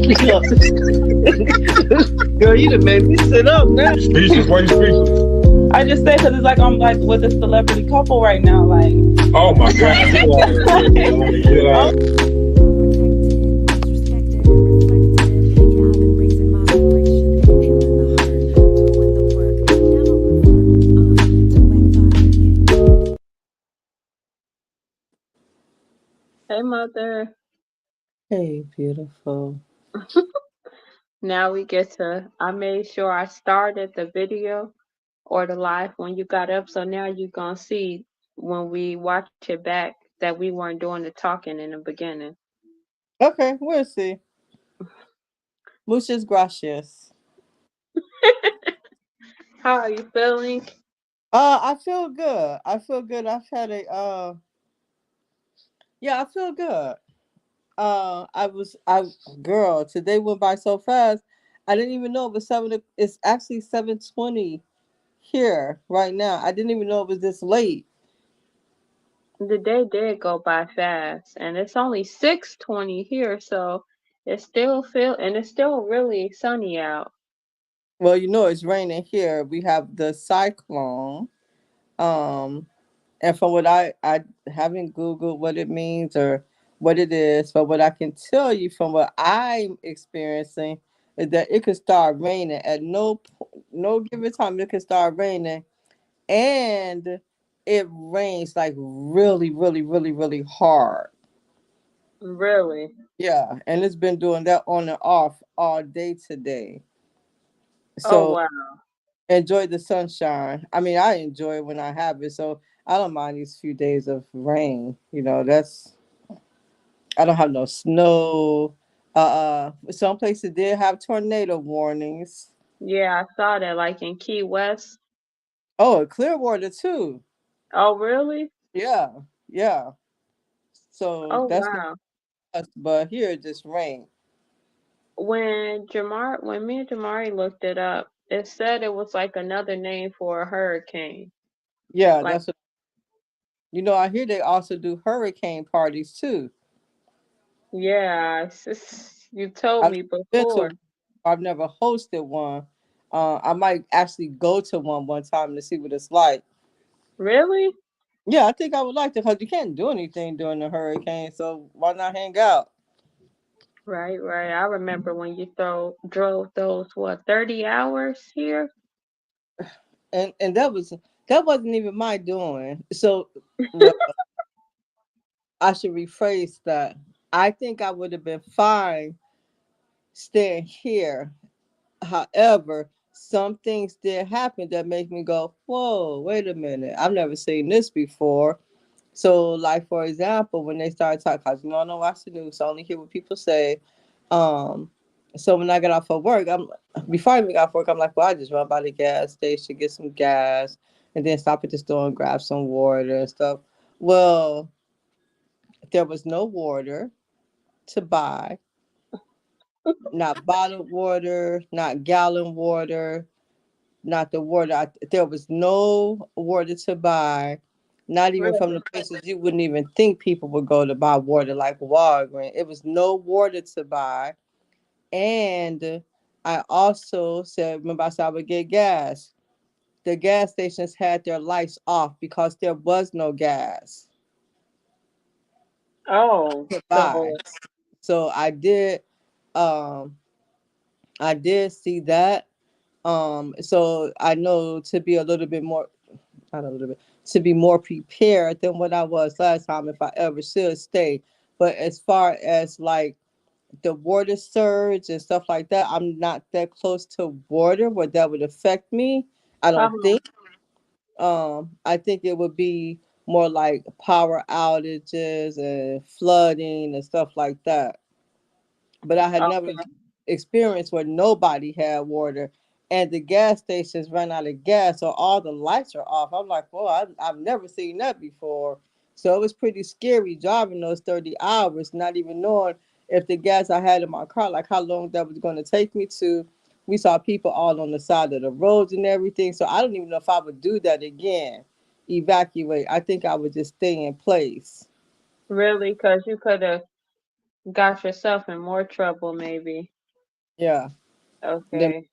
Girl, you done made me sit up now. Speechless? Why you speechless? I just say because it's like I'm like with a celebrity couple right now. Like, Oh my God, get out of here, man. Get out oh, of here. Hey, mother. Hey, beautiful. Now we get to. I made sure I started the video or the live when you got up, so now you're gonna see when we watch it back that we weren't doing the talking in the beginning. Okay, we'll see. Muchas gracias. How are you feeling? I feel good. I feel good. I've had a yeah, I feel good. I girl, today went by so fast. I didn't even know it was it's actually 7:20 here right now. I didn't even know it was this late. The day did go by fast, and it's only 6:20 here, so it's still really sunny out. Well, you know it's raining here. We have the cyclone. Um, and from what I haven't Googled what it means or what it is, but what I can tell you from what I'm experiencing is that it could start raining at no given time. It could start raining, and it rains like really, really, really, really hard. Really? Yeah, and it's been doing that on and off all day today. Oh So wow. enjoy the sunshine. I mean, I enjoy it when I have it, so I don't mind these few days of rain. That's I don't have no snow. Some places did have tornado warnings. Yeah, I saw that like in Key West. Oh, Clearwater too. Oh really? Yeah, yeah. So Oh that's not wow. us, but here it just rained. When me and Jamari looked it up, it said it was like another name for a hurricane. Yeah, Like, that's what I hear they also do hurricane parties too. yeah, you told I've me been before. to, I've never hosted one. I might actually go to one time to see what it's like. Really? Yeah, I think I would like to because you can't do anything during the hurricane, so why not hang out? Right, right. I remember when you drove those 30 hours here? And that wasn't even my doing. So, well, I should rephrase that. I think I would have been fine staying here. However, some things did happen that make me go, "Whoa, wait a minute! I've never seen this before." So, like for example, when they started talking, cause I don't watch the news, so I only hear what people say. Um, so when I got off of work, before I even got off work, I'm like, well, I just run by the gas station, get some gas, and then stop at the store and grab some water and stuff. Well, there was no water to buy, not bottled water, not gallon water, not the water. There was no water to buy, not even from Really? the places you wouldn't even think people would go to buy water, like Walgreens. It was no water to buy. And I also said, remember I said I would get gas. The gas stations had their lights off because there was no gas Oh, to buy. so So um I did see that. So I know to be a little bit more, not a little bit, to be more prepared than what I was last time if I ever should stay. But as far as like the water surge and stuff like that, I'm not that close to water where that would affect me. I don't um, think. I think it would be more like power outages and flooding and stuff like that. But I had never okay. experienced where nobody had water and the gas stations ran out of gas, so all the lights are off. I'm like, well, I've never seen that before. So it was pretty scary driving those 30 hours, not even knowing if the gas I had in my car, like how long that was going to take me to. We saw people all on the side of the roads and everything. So I don't even know if I would do that again, evacuate. I think I would just stay in place. Really? Because you could have got yourself in more trouble, maybe. Yeah. Then Okay.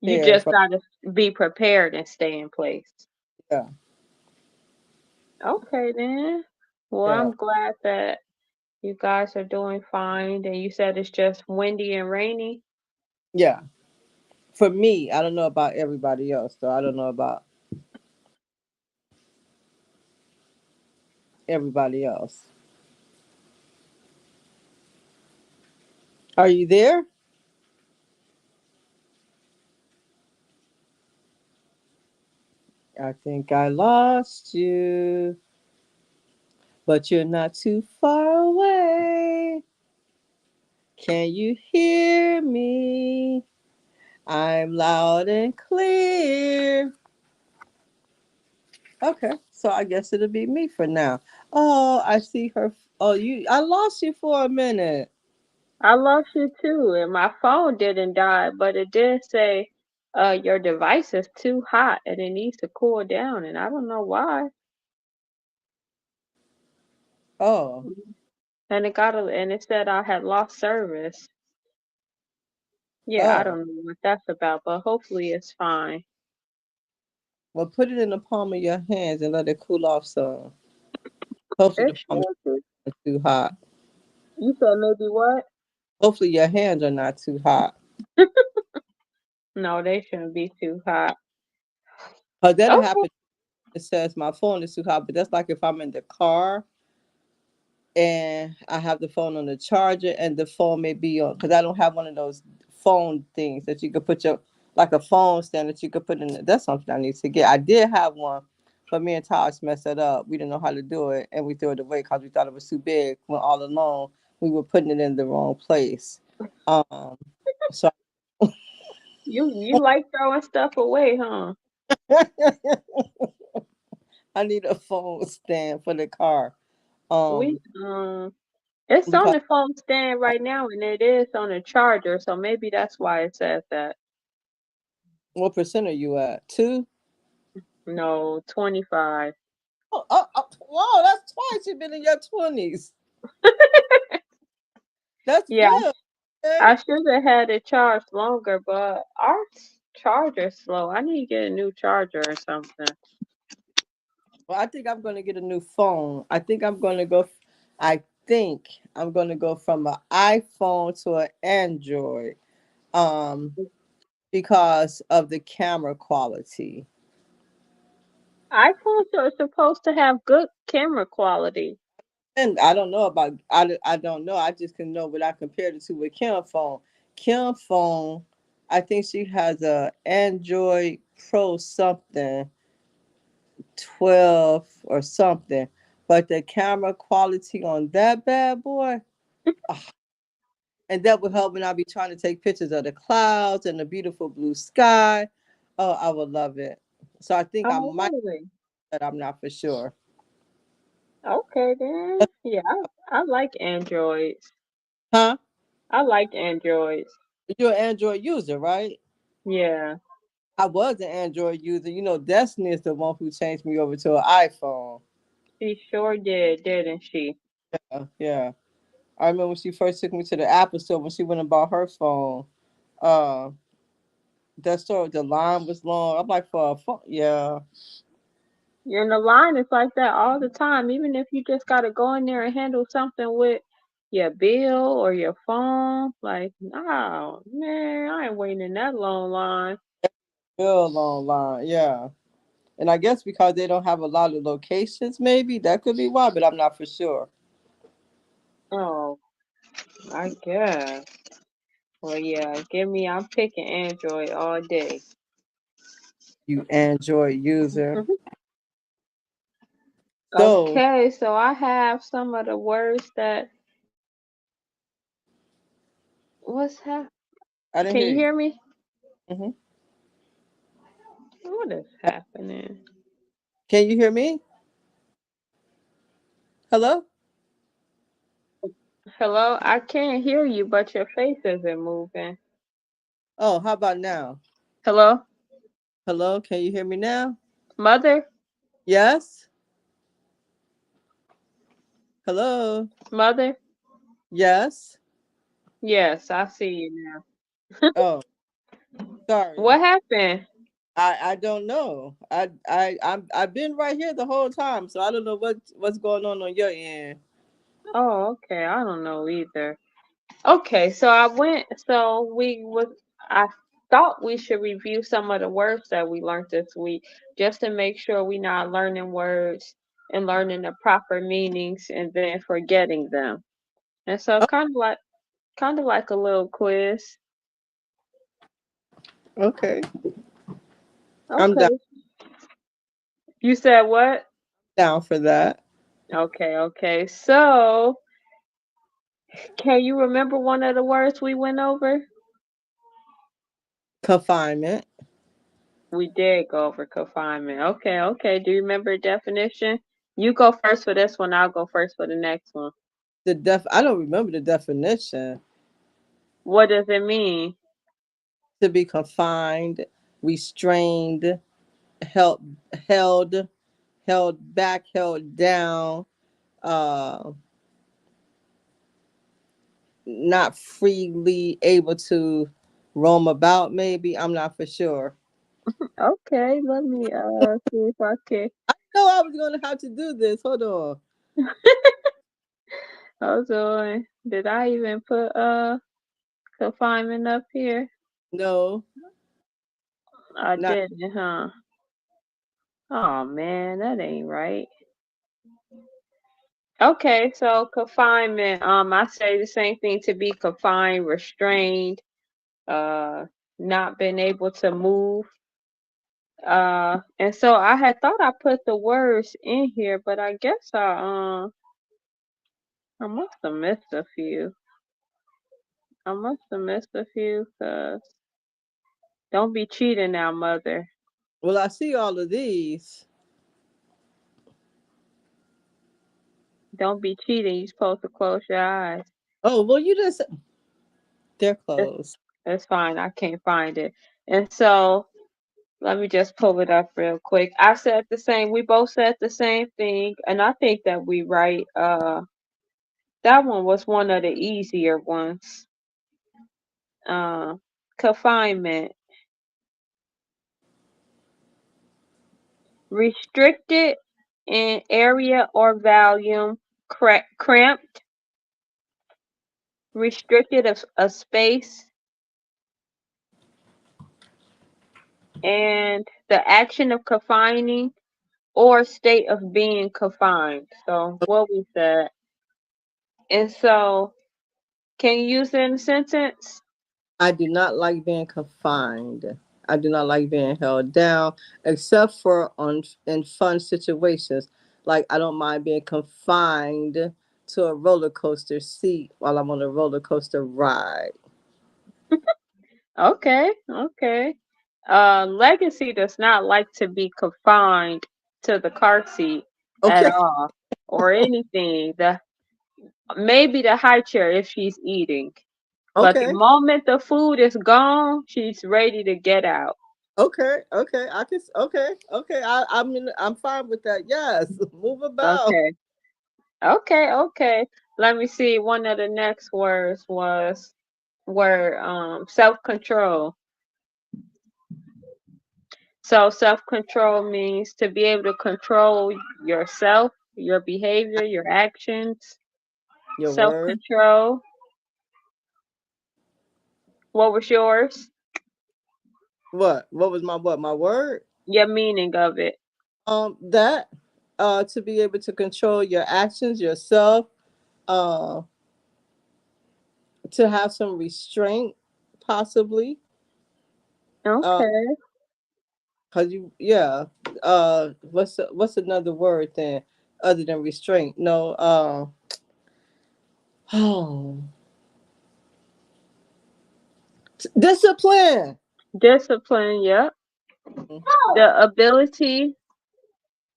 You prepare just for gotta be prepared and stay in place. yeah, Okay then. Well, yeah, I'm glad that you guys are doing fine. And you said it's just windy and rainy. yeah. For me, I don't know about everybody else, so I don't know about everybody else. Are you there? I think I lost you, but you're not too far away. Can you hear me? I'm loud and clear. Okay, so I guess it'll be me for now. Oh, I see her. Oh, I lost you for a minute. I lost you too, and my phone didn't die, but it did say your device is too hot and it needs to cool down, and I don't know why. Oh, And it said I had lost service. Yeah, I oh. don't know what that's about, but hopefully it's fine. Well, put it in the palm of your hands and let it cool off some. Hopefully, It the palm of should be. your hands are too hot. You said maybe what? Hopefully, your hands are not too hot. No, they shouldn't be too hot. Cause that'll Okay. happen. It says my phone is too hot, but that's like if I'm in the car and I have the phone on the charger and the phone may be on because I don't have one of those phone things that you could put your like a phone stand that you could put in. That's something I need to get. I did have one, but me and Tosh messed it up. We didn't know how to do it, and we threw it away because we thought it was too big. When all along we were putting it in the wrong place. So You like throwing stuff away, huh? I need a phone stand for the car. We Um, it's on because the phone stand right now and it is on a charger, so maybe that's why it says that. what percent are you at? 2? No, 25. Wow, that's twice you've been in your 20s. That's Yeah, good. I Okay. should have had it charged longer, but our charger's slow. I need to get a new charger or something. Well, I think I'm going to get a new phone. I think I'm going to go from an iPhone to an Android um, because of the camera quality. iPhones are supposed to have good camera quality. And I don't know. I just can know what I compared it to with Kim phone. Kim phone, I think she has a Android Pro something 12 or something. But the camera quality on that bad boy, ah, and that would help when I be trying to take pictures of the clouds and the beautiful blue sky. Oh, I would love it. So I think I Oh, might, really? but I'm not for sure. Okay, then. Yeah, I like Androids. Huh? I like Androids. You're an Android user, right? Yeah, I was an Android user. You know, Destiny is the one who changed me over to an iPhone. she sure did, didn't she? Yeah. I remember when she first took me to the Apple store when she went and bought her phone. Uh, that store, the line was long. I'm like, for a phone? Yeah. And the line is like that all the time. Even if you just gotta go in there and handle something with your bill or your phone, like, no, man, I ain't waiting in that long line. Real long line. Yeah. And I guess because they don't have a lot of locations, maybe that could be why, but I'm not for sure. Oh, I guess. Well, yeah, I'm picking Android all day. You Android user. So Okay, so I have some of the words that what's hap I didn't Can hear you you. hear me? Hmm. What is happening? Can you hear me? Hello? Hello, I can't hear you, but your face isn't moving. Oh, how about now? Hello, Hello? Can you hear me now? mother, Yes? Hello? mother. Yes? Yes, I see you now. Oh, sorry. What happened? I don't know. I've been right here the whole time, so I don't know what's going on your end. Oh, okay. I don't know either. Okay, so I thought we should review some of the words that we learned this week just to make sure we're not learning words and learning the proper meanings and then forgetting them. And so Oh, kind of like a little quiz. okay, I'm Okay. You said what? down for that. Okay, okay. So, can you remember one of the words we went over? Confinement. We did go over confinement. Okay, okay. Do you remember the definition? You go first for this one, I'll go first for the next one. I don't remember the definition. What does it mean? To be confined, restrained, held, held, held back, held down, uh, not freely able to roam about. Maybe I'm not for sure. Okay, let me see if I can. No, I was gonna have to do this. Hold on. Hold on. Did I even put confinement up here? No, I not didn't, huh? Oh man, that ain't right. Okay, so confinement. I say the same thing, to be confined, restrained, uh, not being able to move. And so I had thought I put the words in here, but I guess I must have missed a few. I must have missed a few, cause don't be cheating now, mother. well. I see all of these. Don't be cheating. You're supposed to close your eyes. Oh well, you just they're It's, closed. it's fine. I can't find it. And so let me just pull it up real quick. I said the same. We both said the same thing, and I think that we right. That one was one of the easier ones. Uh, confinement. Restricted in area or volume, cramped, restricted of a space, and the action of confining or state of being confined. So what we said. And so can you use it in a sentence? I do not like being confined. I do not like being held down, except for on in fun situations. Like I don't mind being confined to a roller coaster seat while I'm on a roller coaster ride. Okay, okay. Legacy does not like to be confined to the car seat at Okay, all or anything. Maybe the high chair if she's eating. But the okay, moment the food is gone, she's ready to get out. okay. Okay. I'm fine with that. Yes, move about. Okay. Okay, okay. Let me see. One of the next words was word self-control. So self-control means to be able to control yourself, your behavior, your actions. Your word. Self-control. What was yours? What? What was my what? My word. Your meaning of it. That to be able to control your actions yourself, uh to have some restraint possibly, uh Okay. because you yeah, what's another word then other than restraint? No, oh, discipline. Discipline, yep. The ability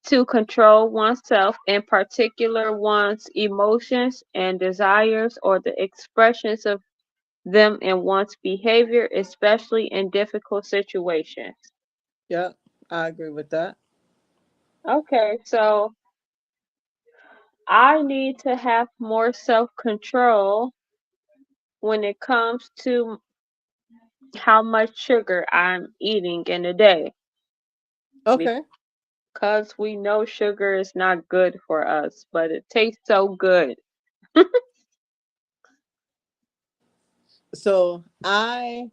to control oneself, in particular one's emotions and desires or the expressions of them in one's behavior, especially in difficult situations. Yeah, I agree with that. Okay, so I need to have more self control when it comes to how much sugar I'm eating in a day Okay. because we know sugar is not good for us, but it tastes so good. So I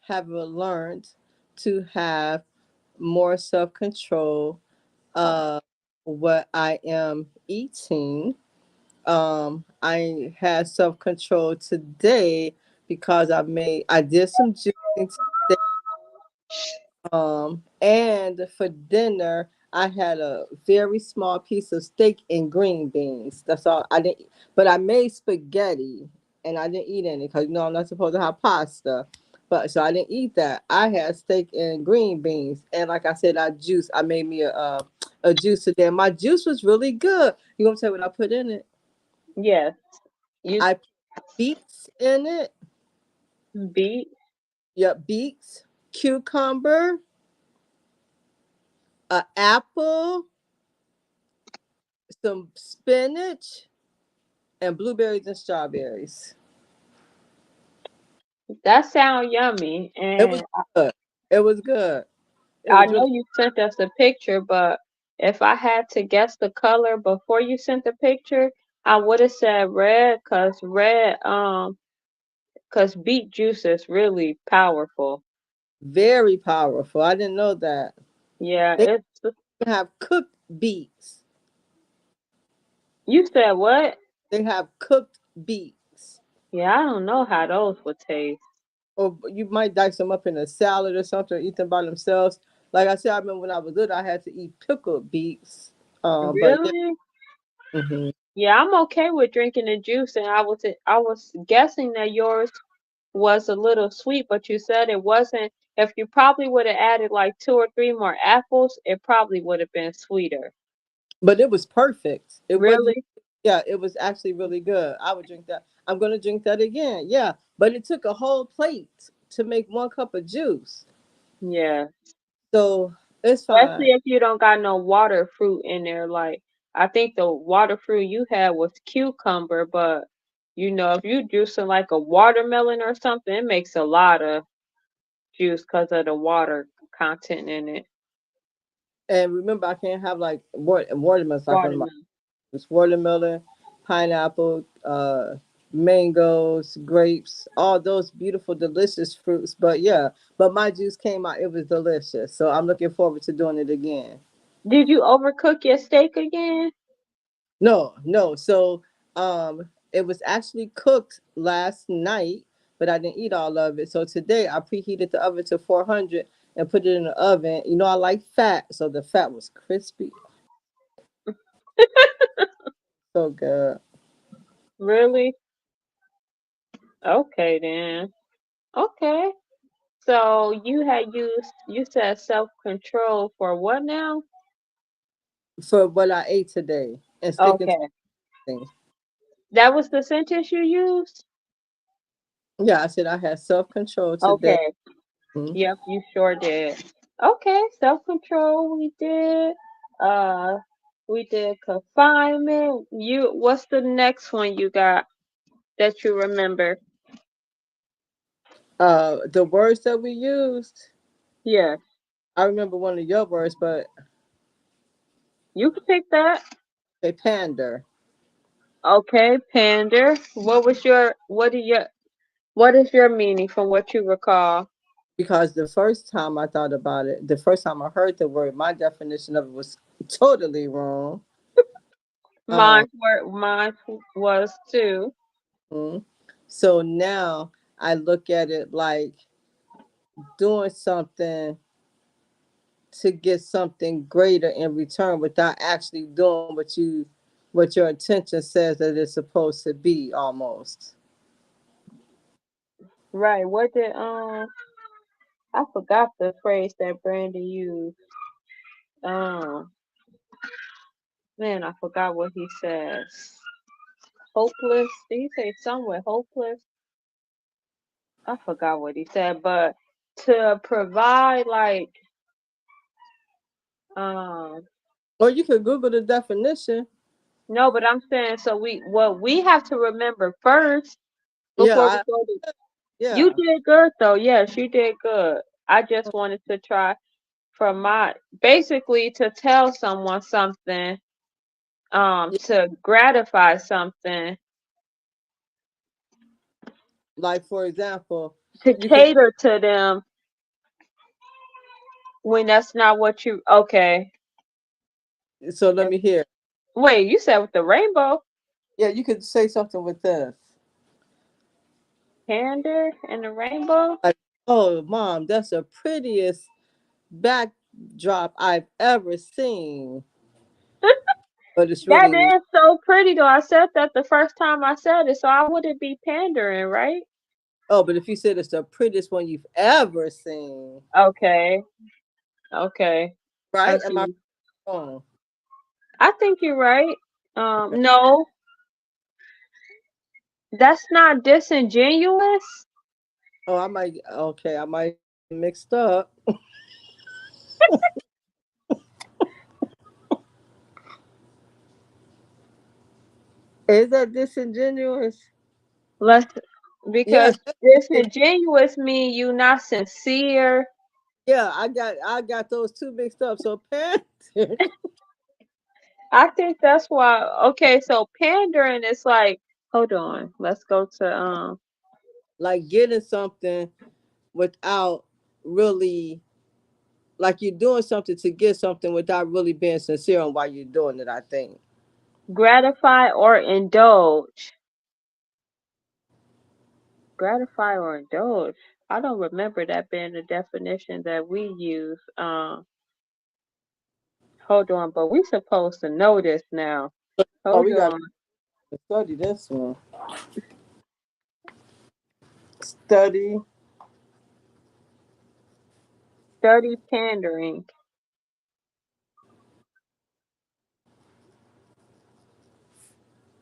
have learned to have more self control what I am eating. I had self control today because I did some juicing today. And for dinner, I had a very small piece of steak and green beans. That's all I didn't. But I made spaghetti, and I didn't eat any because I'm not supposed to have pasta. But so I didn't eat that. I had steak and green beans, and like I said, I made me a juice today. My juice was really good. You gonna tell me what I put in it? Yes, you I put beets in it. beat. Yep, beets, cucumber, an apple, some spinach, and blueberries and strawberries. That sound yummy, It was and good. It was good. It I was know really you sent us a picture, but if I had to guess the color before you sent the picture, I would have said red, cause beet juice is really powerful. very powerful. I didn't know that. Yeah, They it's. have cooked beets. You said what? They have cooked beets. Yeah, I don't know how those would taste. Or you might dice them up in a salad or something, or eat them by themselves. Like I said, I remember when I was little, I had to eat pickled beets. But yeah. Really? Hmm. Yeah, I'm okay with drinking the juice, and I was guessing that yours was a little sweet, but you said it wasn't. If you probably would have added like two or three more apples, it probably would have been sweeter. But it was perfect. It wasn't. Really? Yeah, it was actually really good. I would drink that. I'm gonna drink that again. Yeah, but it took a whole plate to make 1 cup of juice. Yeah. So it's Especially fine. if you don't got no water fruit in there. Like I think the water fruit you had was cucumber, but if you juicing like a watermelon or something, it makes a lot of juice because of the water content in it. And remember, I can't have like watermelons like one of my. Watermelon. It's watermelon, pineapple, mangoes, grapes, all those beautiful, delicious fruits. But yeah, but my juice came out. It was delicious. So I'm looking forward to doing it again. Did you overcook your steak again? No, no. So it was actually cooked last night, but I didn't eat all of it. So today I preheated the oven to 400 and put it in the oven. You know I like fat, so the fat was crispy. So good. Really? Okay then. Okay. So you said self-control for what now? For what I ate today and sticking to Okay. things. That was the sentence you used? Yeah, I said I had self-control today. Okay. Mhm. Yep, you sure did. Okay, self-control we did. Uh we did confinement. What's the next one you got that you remember? The words that we used, Yes. I remember one of your words, but You can pick that. a pander. Okay, pander. What is your meaning from what you recall? Because the first time I thought about it, the first time I heard the word, my definition of it was totally wrong. Um, Mine was too. mhm. So now I look at it like doing something to get something greater in return without actually doing what your intention says that it's supposed to be almost. Right. What did I forgot the phrase that Brandon used. Um Man, I forgot what he says. Hopeless. Did he say somewhere hopeless? I forgot what he said, but to provide like um Or you could Google the definition. no, but I'm saying so we have to remember first Yeah, before we go to. You Yeah. did good though. Yes, you did good. I just wanted to try from my basically to tell someone something, Yeah. to gratify something, Like for example, to you could. cater to them when that's not what you okay. So let me hear. Wait, you said with the rainbow Yeah, you could say something with this. pander and the rainbow? Like, oh, mom, that's the prettiest backdrop I've ever seen. But it's That really, is so pretty though. I said that the first time I said it, so I wouldn't be pandering, right? oh, but if you said it's the prettiest one you've ever seen, Okay. Okay. I right? Am I see. wrong? I think you're right. Okay. No, that's not disingenuous. Oh, okay, I might mixed up. Is that disingenuous? Let's Yes. because disingenuous mean you not sincere. Yeah, I got those two mixed up. So parent, I think that's why. Okay, so pandering is like, hold on, let's go to like getting something without really, like you're doing something to get something without really being sincere on why you're doing it, I think. gratify or indulge. Gratify or indulge. I don't remember that being the definition that we use. Hold on, but we supposed to know this now. Oh, Hold we got on. to study this one. Study. Dirty pandering.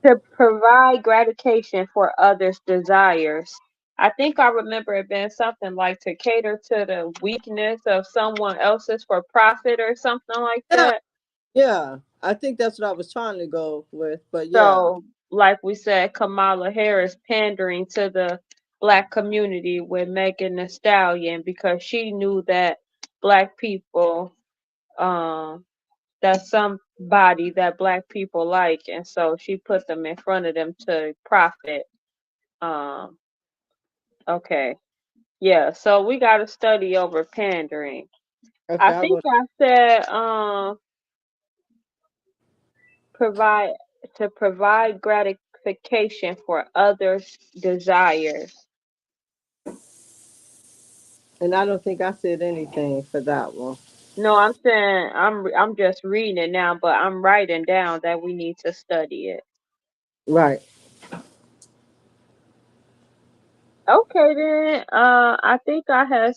To provide gratification for others' desires. I think I remember it being something like to cater to the weakness of someone else's for profit or something like Yeah, that. yeah. I think that's what I was trying to go with, but yeah. So, like we said, Kamala Harris pandering to the black community with Megan Thee Stallion because she knew that black people, um, that's somebody that black people like, and so she put them in front of them to profit. Um, okay, yeah. So we got to study over pandering. Okay, I I think wrote. I said provide to provide gratification for others' desires. And I don't think I said anything for that one. No, I'm saying I'm just reading it now, but I'm writing down that we need to study it. Right. Okay then. I think I had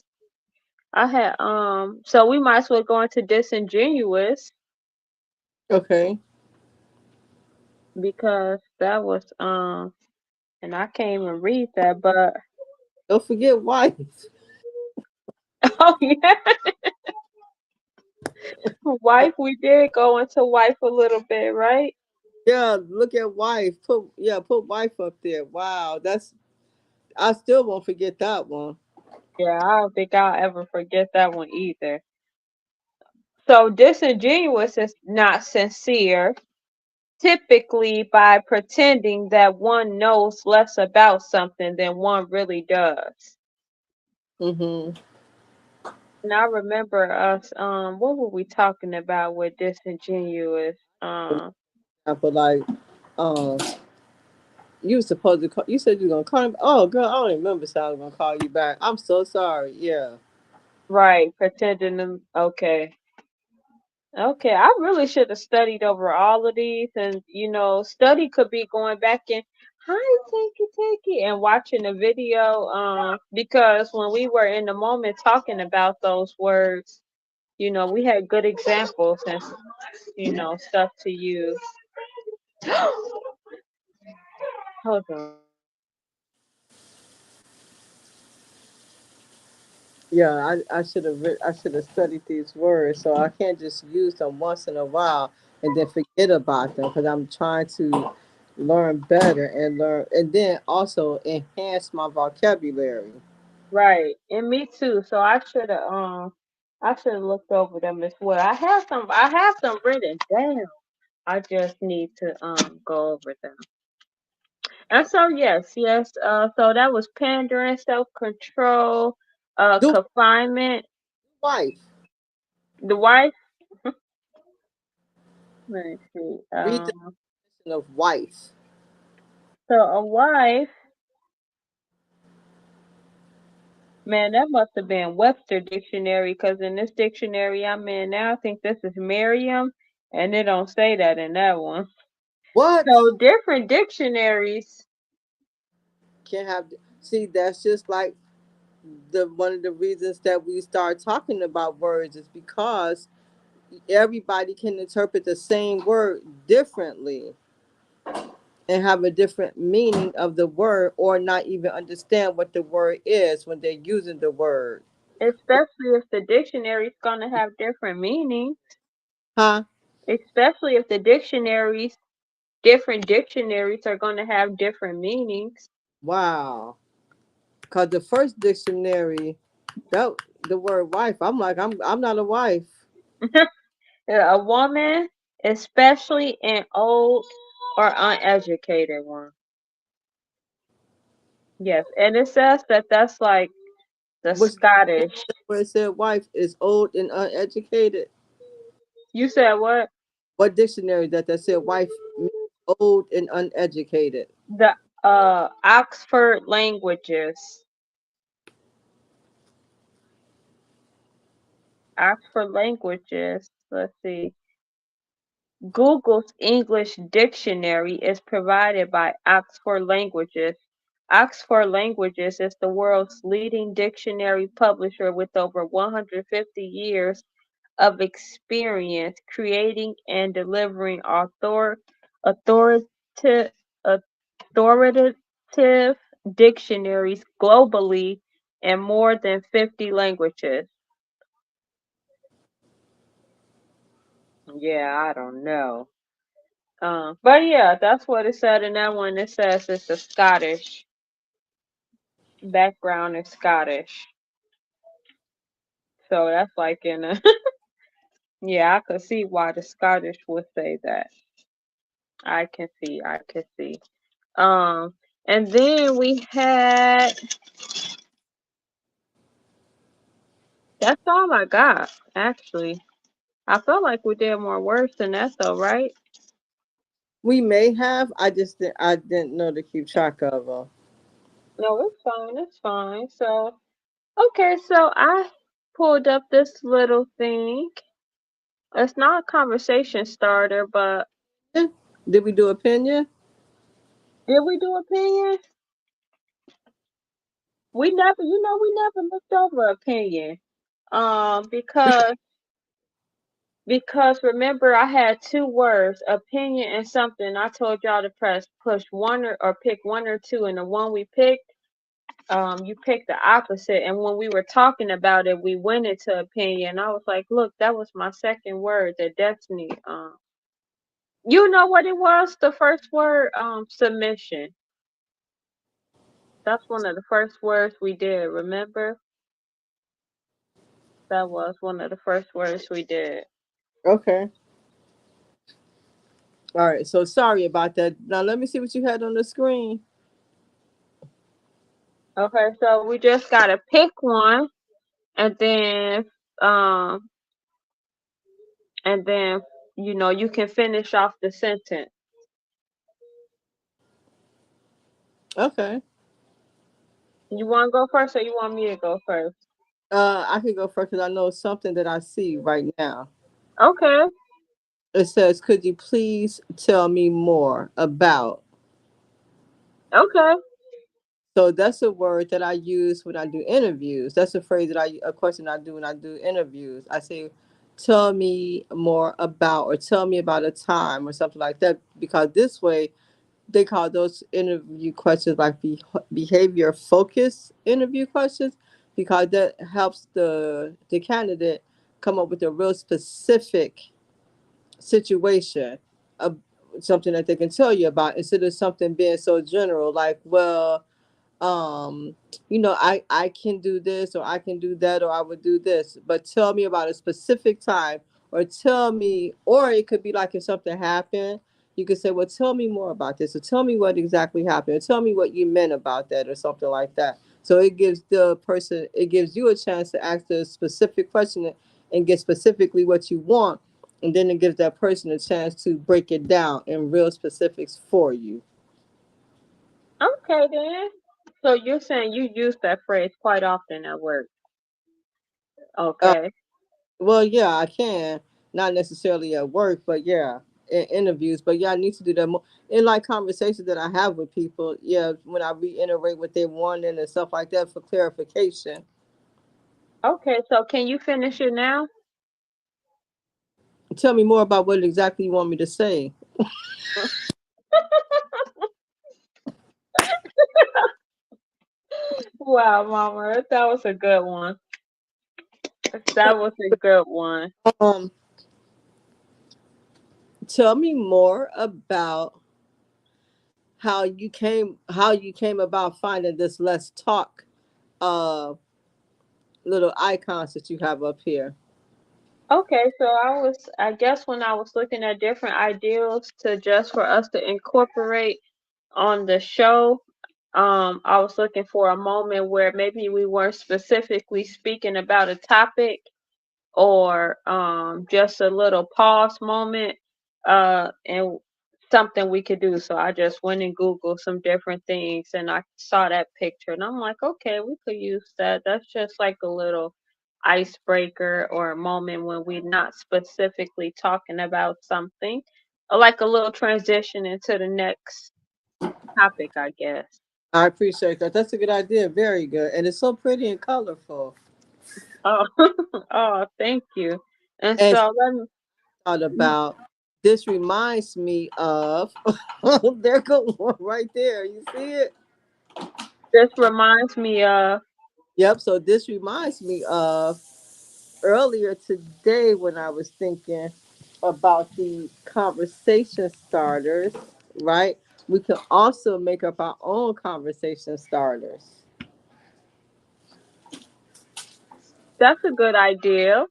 so we might as well go into disingenuous Okay. because that was and I can't even read that, but Don't forget wife. oh yeah, wife. We did go into wife a little bit, right? Yeah, look at wife. Put wife up there. Wow, that's I still won't forget that one. Yeah, I don't think I'll ever forget that one either. So disingenuous is not sincere, typically by pretending that one knows less about something than one really does. Mm-hmm. And I remember us, what were we talking about with disingenuous? But like, um, you were supposed to call. You said you were gonna call me. Oh, girl, I don't even remember. So I was gonna call you back. I'm so sorry. Yeah. Right, pretending to, okay. Okay, I really should have studied over all of these, and study could be going back and hi, take it, and watching the video. Because when we were in the moment talking about those words, we had good examples and stuff to use. Hold on. Yeah, I should have studied these words, so I can't just use them once in a while and then forget about them because I'm trying to learn better and learn, and then also enhance my vocabulary. Right. And me too. So I should have looked over them as well. I have some written down. I just need to go over them. And so yes, so that was pandering, self control, Do confinement, wife. the wife. Let me see. Read the definition of wife. So a wife, man, that must have been Webster Dictionary, because in this dictionary I'm in now, I think this is Merriam, and it don't say that in that one. What So different dictionaries. can have? See, that's just like the one of the reasons that we start talking about words is because everybody can interpret the same word differently and have a different meaning of the word or not even understand what the word is when they're using the word. Especially if the dictionary is going to have different meanings. Huh? Especially if the dictionaries, different dictionaries are going to have different meanings. Wow. Because the first dictionary, that the word wife, I'm like, I'm not a wife. A woman, especially an old or uneducated one. Yes, and it says that that's like the Which Scottish. where it said wife is old and uneducated. You said what? What dictionary that said wife means old and uneducated? The Oxford Languages. Oxford Languages. Let's see. Google's English dictionary is provided by Oxford Languages. Oxford Languages is the world's leading dictionary publisher with over 150 years of experience creating and delivering authoritative, authoritative dictionaries globally in more than 50 languages. Yeah, I don't know. But yeah, that's what it said in that one. It says it's a Scottish background is Scottish. So that's like in a yeah, I could see why the Scottish would say that. I can see. Um, and then we had that's all I got, actually. I feel like we did more words than that though, right? We may have. I didn't know to keep track of them. No, it's fine, it's fine. So okay, so I pulled up this little thing. It's not a conversation starter, but Yeah. Did we do opinion? did we do opinion? We never looked over opinion. Because remember I had two words, opinion and something. I told y'all to push one or pick one or two, and the one we picked, you picked the opposite. And when we were talking about it, we went into opinion. I was like, look, that was my second word, the destiny. You know what it was? The first word, submission. That's one of the first words we did. Remember? That was one of the first words we did. Okay. All right. So sorry about that. Now let me see what you had on the screen. Okay, so we just gotta pick one, and then um and then you can finish off the sentence. Okay. You want to go first, or you want me to go first? I can go first because I know something that I see right now. Okay, It says, "Could you please tell me more about?" okay, So that's a word that I use when I do interviews. That's a phrase a question I do when I do interviews. I say, "Tell me more about," or "Tell me about a time," or something like that. Because this way, they call those interview questions like behavior focused interview questions, because that helps the candidate come up with a real specific situation, uh, something that they can tell you about instead of something being so general, like, well, um I can do this or I can do that or I would do this, but tell me about a specific time, or tell me, or it could be like if something happened, you could say, well, tell me more about this, or tell me what exactly happened, or tell me what you meant about that, or something like that. So it gives you a chance to ask the specific question and get specifically what you want, and then it gives that person a chance to break it down in real specifics for you. Okay then. So you're saying you use that phrase quite often at work. Uh, Okay. Well, yeah, I can. Not necessarily at work, but yeah, in interviews. But yeah, I need to do that more in like conversations that I have with people. Yeah, when I reiterate what they wanted and stuff like that for clarification. Okay, so can you finish it now? Tell me more about what exactly you want me to say. Wow, Mama, that was a good one. That was a good one. Um, Tell me more about how you came about finding this Let's Talk uh little icons that you have up here. Okay, so I guess when I was looking at different ideals to just for us to incorporate on the show, I was looking for a moment where maybe we weren't specifically speaking about a topic, or just a little pause moment, and something we could do. So I just went and Googled some different things, and I saw that picture, and I'm like, okay, we could use that. That's just like a little icebreaker or a moment when we're not specifically talking about something, or like a little transition into the next topic, I guess. I appreciate that. That's a good idea. Very good. And it's so pretty and colorful. Oh, oh, thank you. And And so let thought me. about this reminds me of oh, there go one right there. You see it? This reminds me of. Yep. So this reminds me of earlier today when I was thinking about the conversation starters, right? We can also make up our own conversation starters. That's a good idea.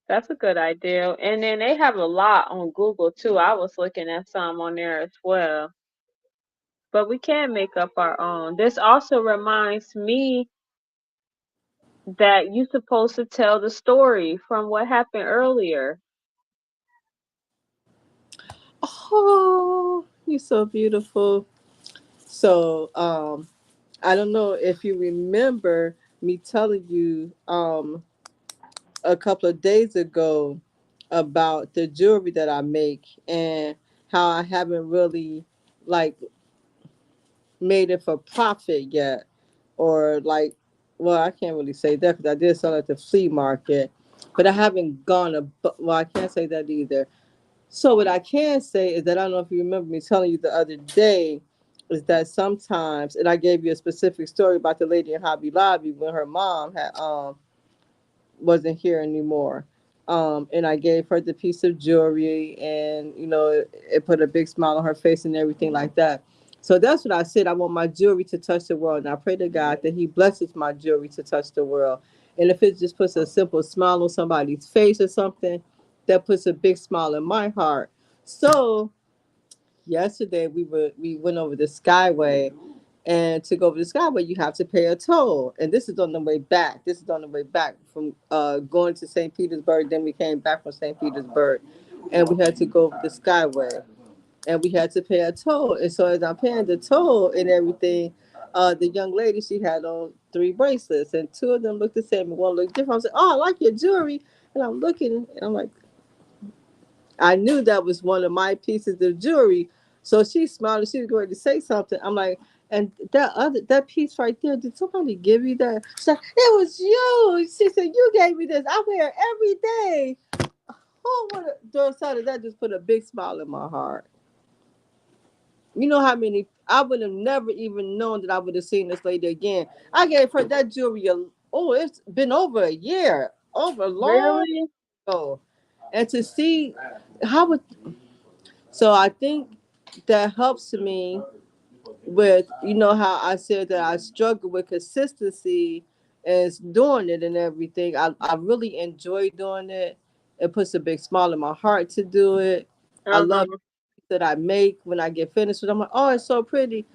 That's a good idea. And then they have a lot on Google too. I was looking at some on there as well. But we can make up our own. This also reminds me that you're supposed to tell the story from what happened earlier. Oh, you're so beautiful. So, I don't know if you remember me telling you a couple of days ago about the jewelry that I make and how I haven't really like made it for profit yet, or like, well, I can't really say that because I did sell at the flea market, but I haven't gone well, I can't say that either. So what I can say is that I don't know if you remember me telling you the other day is that sometimes, and I gave you a specific story about the lady in Hobby Lobby when her mom had wasn't here anymore. And I gave her the piece of jewelry, and it put a big smile on her face and everything like that. So that's what I said. I want my jewelry to touch the world, and I pray to God that He blesses my jewelry to touch the world. And if it just puts a simple smile on somebody's face or something, that puts a big smile in my heart. So yesterday we went over the Skyway, and to go over the Skyway, you have to pay a toll. And this is on the way back. This is on the way back from going to St. Petersburg. Then we came back from St. Petersburg, and we had to go over the Skyway, and we had to pay a toll. And so as I'm paying the toll and everything, the young lady, she had on three bracelets, and two of them looked the same, and one looked different. I said, "Oh, I like your jewelry," and I'm looking, and I'm like, I knew that was one of my pieces of jewelry. So she smiled and she was going to say something. I'm like, and that piece right there, did somebody give you that? She said, it was you. She said, you gave me this. I wear it every day. Oh, what a the side of that just put a big smile in my heart. You know how many I would have never even known that I would have seen this lady again. I gave her that jewelry it's been over a year. Over a long Really? ago. And to see how would So I think that helps me with, you know, how I said that I struggle with consistency and doing it and everything. I really enjoy doing it. It puts a big smile in my heart to do it. I love Uh-huh. that I make when I get finished with it. I'm like, oh, it's so pretty.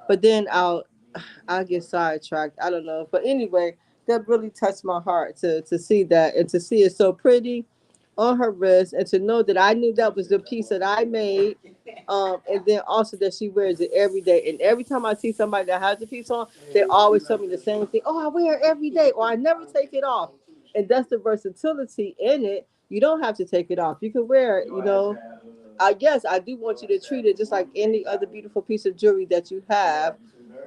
But then I'll get sidetracked. I don't know. But anyway, that really touched my heart to see that and to see it so pretty on her wrist and to know that I knew that was the piece that I made. And then also that she wears it every day. And every time I see somebody that has the piece on, they always tell me the same thing. Oh, I wear it every day, or I never take it off. And that's the versatility in it. You don't have to take it off. You can wear it, you know. I guess I do want you to treat it just like any other beautiful piece of jewelry that you have.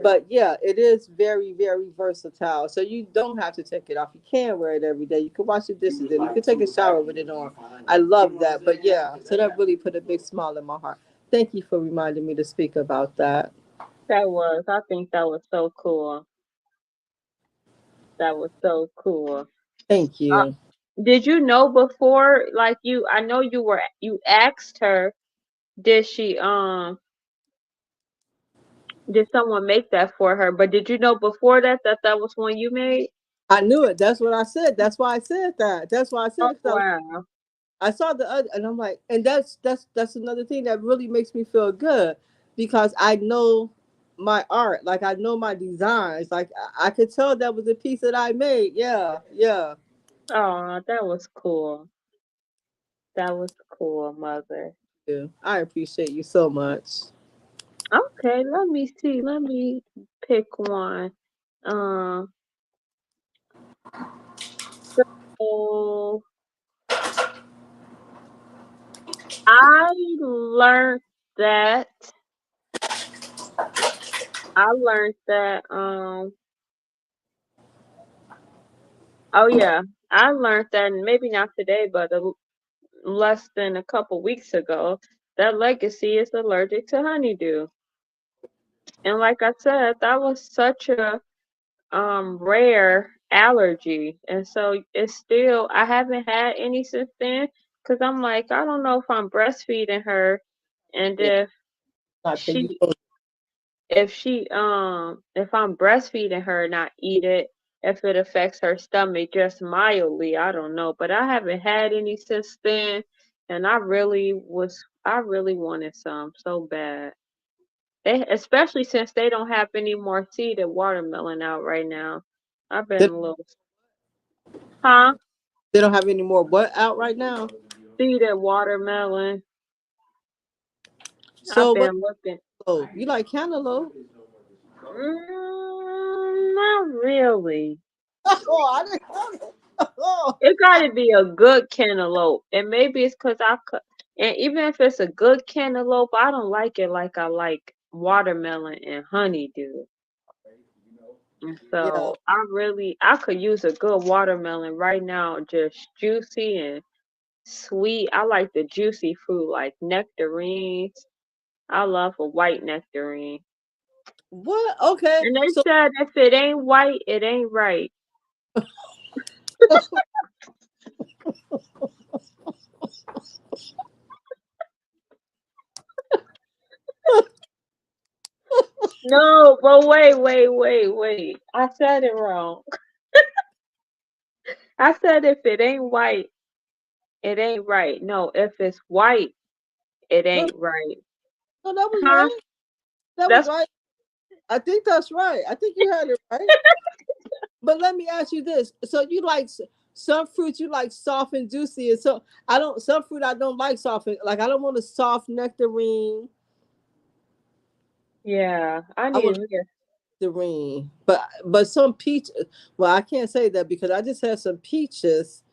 But yeah, it is very, very versatile. So you don't have to take it off. You can wear it every day. You can wash your dishes in. You can take a shower with it on. I love that. But yeah, so that really put a big smile in my heart. Thank you for reminding me to speak about that. I think that was so cool. That was so cool. Thank Uh, you. did you know before, like I know you asked her, did she, did someone make that for her? But did you know before that that was one you made? I knew it. That's what I said. That's why I said that. That's why I said Oh, it. 'Cause wow. I saw the other, and I'm like, and that's another thing that really makes me feel good because I know my art, like I know my designs, like I could tell that was a piece that I made. Yeah, yeah. Oh, that was cool. That was cool, mother. Yeah. I appreciate you so much. Okay, let me see. Let me pick one. Um, so I learned that I learned that oh yeah, I learned that maybe not today, but less than a couple weeks ago that Legacy is allergic to honeydew. And like I said, that was such a rare allergy. And so it's still I haven't had any since then because I'm like, I don't know if I'm breastfeeding her and Yeah, not till you she know. if I'm breastfeeding her and I eat it, if it affects her stomach just mildly, I don't know. But I haven't had any since then, and I really wanted some so bad. They especially since they don't have any more seeded watermelon out right now. I've been They, a little, huh? they don't have any more what out right now. Seeded watermelon. So I've what? been looking. Oh, you like cantaloupe? Not really. Oh, I didn't know that. Oh, It gotta be a good cantaloupe, and maybe it's cause and even if it's a good cantaloupe, I don't like it like I like watermelon and honeydew. And yeah. so I could use a good watermelon right now, just juicy and sweet. I like the juicy fruit like nectarines. I love a white nectarine. What? Okay. And they So said if it ain't white, it ain't right. No, but wait. I said it wrong. I said if it ain't white, it ain't right. No, if it's white, it no, ain't right. no, that was Huh? right. That was That's right. I think that's right. I think you had it right. But let me ask you this: so you like some fruits you like soft and juicy, and so I don't. Some fruit I don't like soft. Like I don't want a soft nectarine. yeah. I I need want to get nectarine. But some peach. Well, I can't say that because I just had some peaches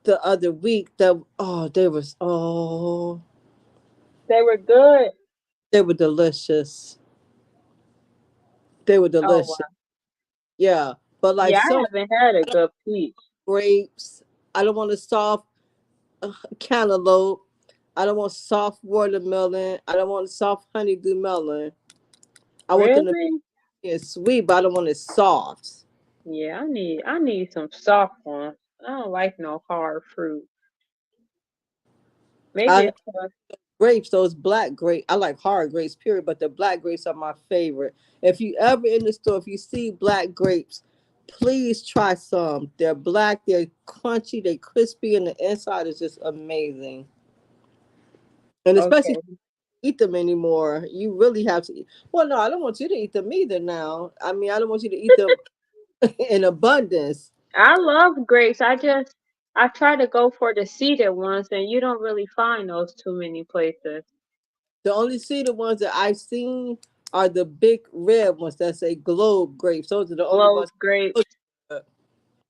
the other week. That they were good. they were delicious. They were Oh delicious. wow. Yeah, but like Yeah, I some haven't had a good peach. grapes, I don't want a soft cantaloupe. I don't want soft watermelon. I don't want soft honeydew melon. I want them to Really? be sweet, but I don't want it soft. Yeah, I need some soft ones. I don't like no hard fruit. Maybe I it's 'cause- grapes, those black grapes. I like hard grapes, period, but the black grapes are my favorite. If you ever in the store, if you see black grapes, please try some. They're black, they're crunchy, they're crispy, and the inside is just amazing. And especially if Okay. you eat them anymore, you really have to eat. Well, no, I don't want you to eat them either now. I mean, I don't want you to eat them in abundance. I love grapes. I try to go for the seeded ones, and you don't really find those too many places. The only seeded ones that I've seen are the big red ones that say globe grapes. Those are the only Glow ones. grapes.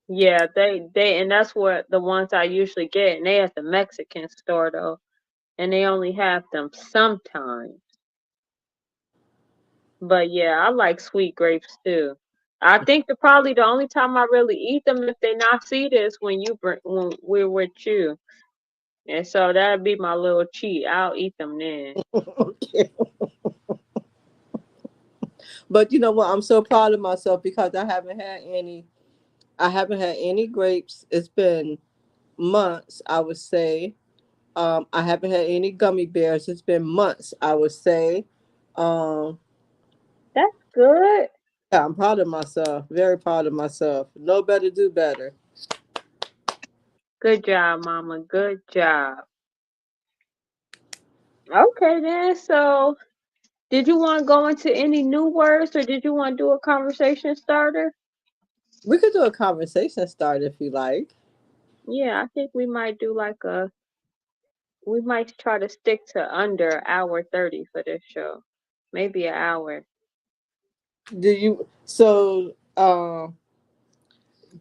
Yeah, they and that's what the ones I usually get, and they at the Mexican store though, and they only have them sometimes. But yeah, I like sweet grapes too. I think probably the only time I really eat them if they're not seeded is when we're with you, and so that'd be my little cheat. I'll eat them then. Okay. But you know what? I'm so proud of myself because I haven't had any. I haven't had any grapes. It's been months, I would say. I haven't had any gummy bears. It's been months, I would say. Um, That's good. yeah, I'm proud of myself. Very proud of myself. Know better, do better. Good job, Mama. Good job. Okay then. So, did you want to go into any new words, or did you want to do a conversation starter? We could do a conversation start if you like. Yeah, I think we might do like a. We might try to stick to under hour 30 for this show. Maybe an hour. Do you? So,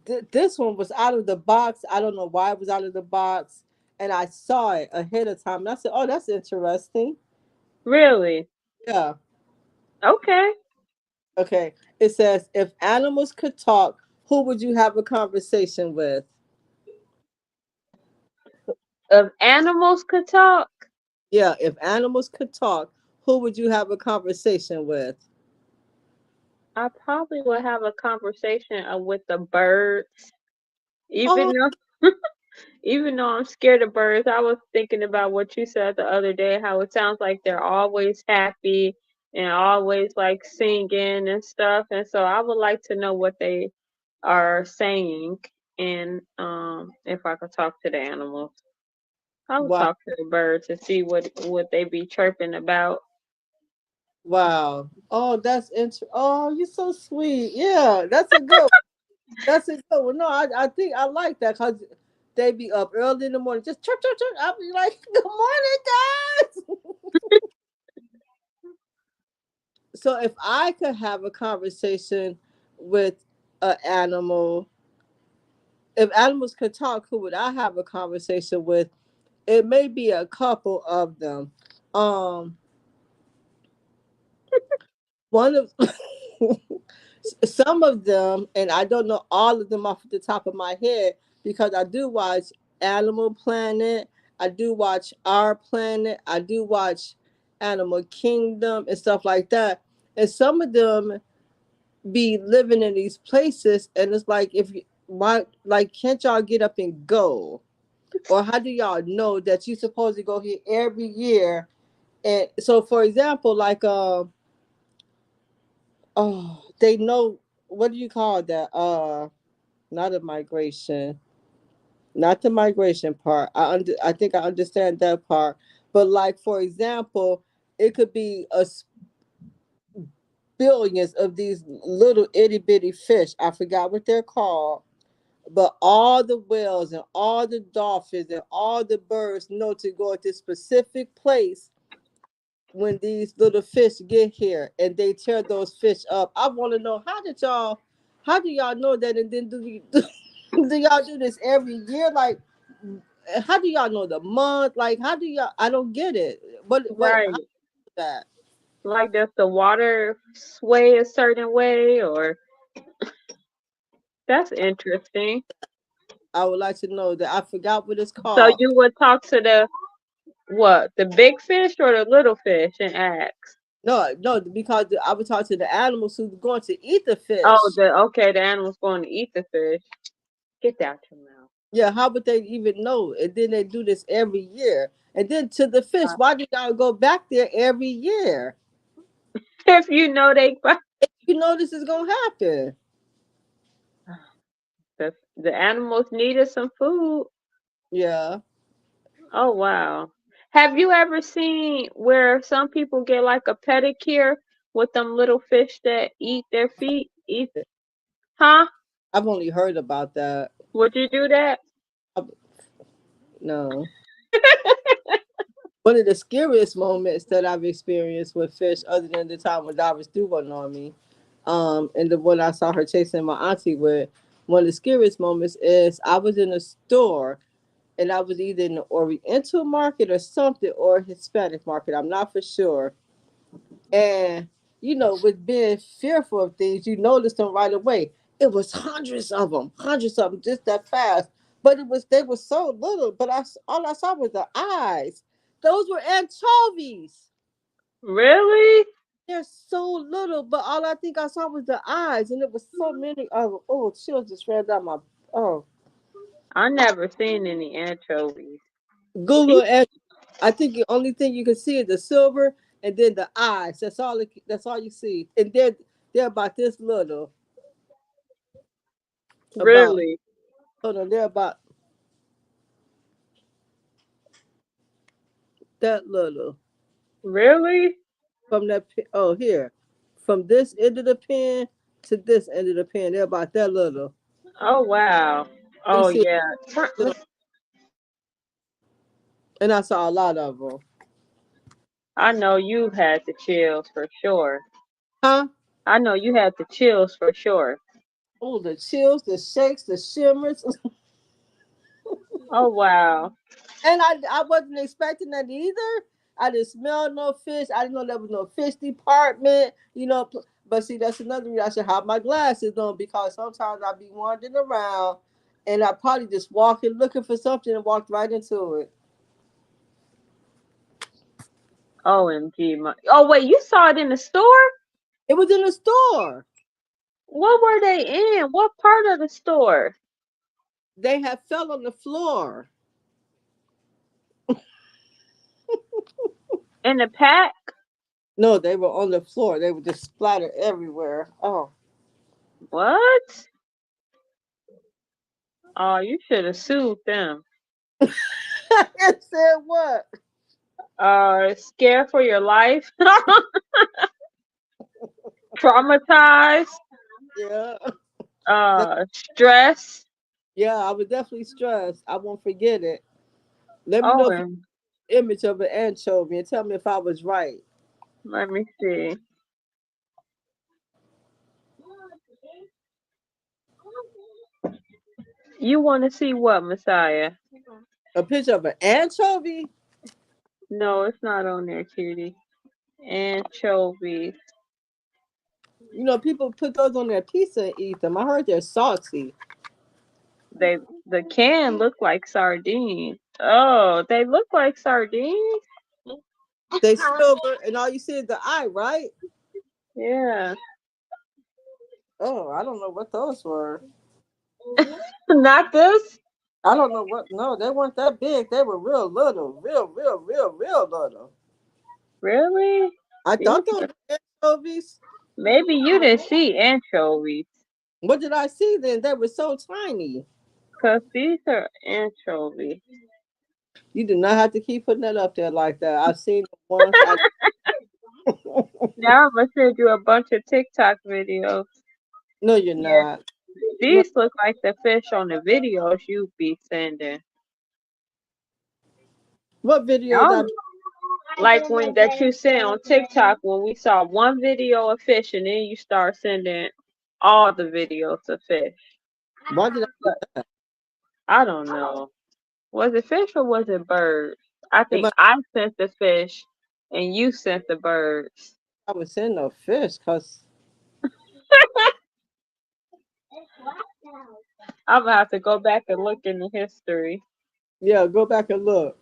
this one was out of the box. I don't know why it was out of the box, and I saw it ahead of time. And I said, "Oh, that's interesting." Really? Yeah. Okay. Okay. It says, "If animals could talk, who would you have a conversation with?" If animals could talk, Yeah. If animals could talk, who would you have a conversation with? I probably would have a conversation with the birds. Oh, Even though even though I'm scared of birds, I was thinking about what you said the other day, how it sounds like they're always happy and always like singing and stuff. And so I would like to know what they are saying, and if I could talk to the animals. I would wow. talk to the birds and see what they be chirping about. Wow. Oh, that's interesting. Oh, you're so sweet. Yeah, that's a good. That's a good one. No, I think I like that because they be up early in the morning, just chirp, chirp, chirp. I'll be like, "Good morning, guys." So if I could have a conversation with an animal, if animals could talk, who would I have a conversation with? It may be a couple of them. Um, one of some of them, and I don't know all of them off the top of my head because I do watch Animal Planet, I do watch Our Planet, I do watch Animal Kingdom and stuff like that. And some of them be living in these places, and it's like, if you why, like, can't y'all get up and go? Or how do y'all know that you're supposed to go here every year? And so, for example, like oh, they know, what do you call that? Not a migration, not the migration part. I think I understand that part. But like, for example, it could be billions of these little itty bitty fish. I forgot what they're called. But all the whales and all the dolphins and all the birds know to go at this specific place when these little fish get here, and they tear those fish up. I want to know, how do y'all know that? And then do y'all do this every year? Like, how do y'all know the month? Like, how do y'all? I don't get it. How Right. is that? Like, does the water sway a certain way, or that's interesting. I would like to know that. I forgot what it's So called. you would talk to the big fish or the little fish and ask? No, no, because I would talk to the animals who's going to eat the Oh, fish. the animal's going to eat the fish. Get out your mouth. Yeah, how would they even know? And then they do this every year. And then to the fish, why do y'all go back there every year? If you know You know this is gonna happen. the animals needed some food. Yeah. Oh wow. Have you ever seen where some people get like a pedicure with them little fish that eat their feet? Eat, huh? I've only heard about that. Would you do that? No. One of the scariest moments that I've experienced with fish, other than the time when Doris threw one on me, and the one I saw her chasing my auntie with, one of the scariest moments is I was in a store and I was either in the Oriental market or something or Hispanic market. I'm not for sure. And with being fearful of things, you notice them right away. It was hundreds of them, just that fast. But they were so little. But all I saw was the eyes. Those were anchovies. Really? They're so little, but all I think I saw was the eyes, and it was so many of them. Oh, chills just ran down my. Oh, I never seen any anchovies. Google and I think the only thing you can see is the silver and then the eyes. That's all you see, and they're about this little. About Really? hold on, they're about that little Really? from oh here, from this end of the pen to this end of the pen. They're about that little. Oh wow. You Oh see, yeah. and I saw a lot of them. I know you had the chills for sure. Huh? I know you had the chills for sure. Oh, the chills, the shakes, the shimmers, Oh wow. and I wasn't expecting that either. I didn't smell no fish. I didn't know there was no fish department. But see, that's another reason I should have my glasses on because sometimes I be wandering around, and I probably just walking looking for something and walked right into it. OMG. Oh wait, you saw it in the store? It was in the store. What were they in? What part of the store? They had fell on the floor. In the pack? No, they were on the floor. They were just splattered everywhere. Oh, What? Oh, you should have sued them. it said what? Scared for your life? Traumatized? Yeah, Stress? yeah. I was definitely stressed. I won't forget it. Let me know Oh, if you have an image of an anchovy and tell me if I was right. let me see. You want to see what, Messiah? A picture of an anchovy? No, it's not on there, cutie. Anchovies. People put those on their pizza and eat them. I heard they're salty. The can look like sardines. Oh, they look like sardines? They silver, and all you see is the eye, right? Yeah. Oh, I don't know what those were. Not this? I don't know what. No, they weren't that big. They were real little, real little. Really? I These thought those were anchovies. Maybe you didn't see anchovies. What did I see then? They were so tiny. Because these are anchovies. You do not have to keep putting that up there like that. I've seen the ones. Now I'm going to send you a bunch of TikTok videos. No, you're Yeah. not. These look like the fish on the videos you be sending. What videos? No. Like when that you sent on TikTok when we saw one video of fish and then you start sending all the videos of fish. Why did I don't know. Was it fish or was it birds? I think I? I sent the fish and you sent the birds. I was sending no fish because I'm gonna have to go back and look in the history. yeah, go back and look.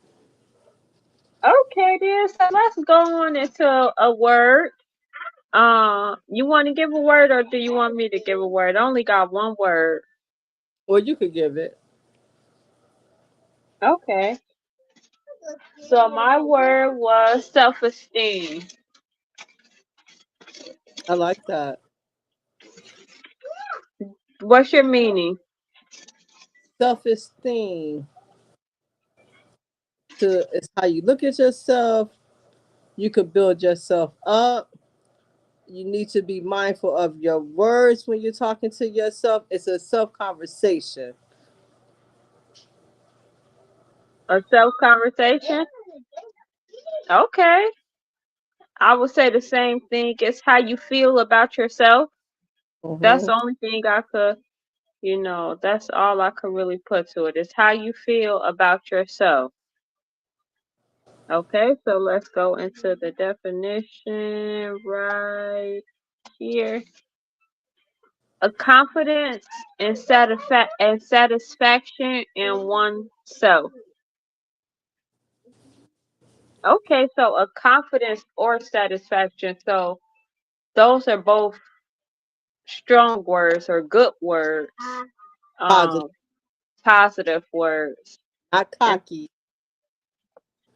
Okay, then. So let's go on into a word. You want to give a word or do you want me to give a word? I only got one word. Well, you could give it. Okay. So my word was self-esteem. I like that. What's your meaning? Self-esteem to is how you look at yourself. You could build yourself up. You need to be mindful of your words when you're talking to yourself. It's a self conversation. A self-conversation? Okay. I would say the same thing. It's how you feel about yourself. That's Hmm. the only thing I could, that's all I could really put to it. It's how you feel about yourself. Okay, so let's go into the definition right here. A confidence and satisfaction in oneself. Okay, so a confidence or satisfaction. So those are both strong words or good words, Positive, um, positive words. not And cocky,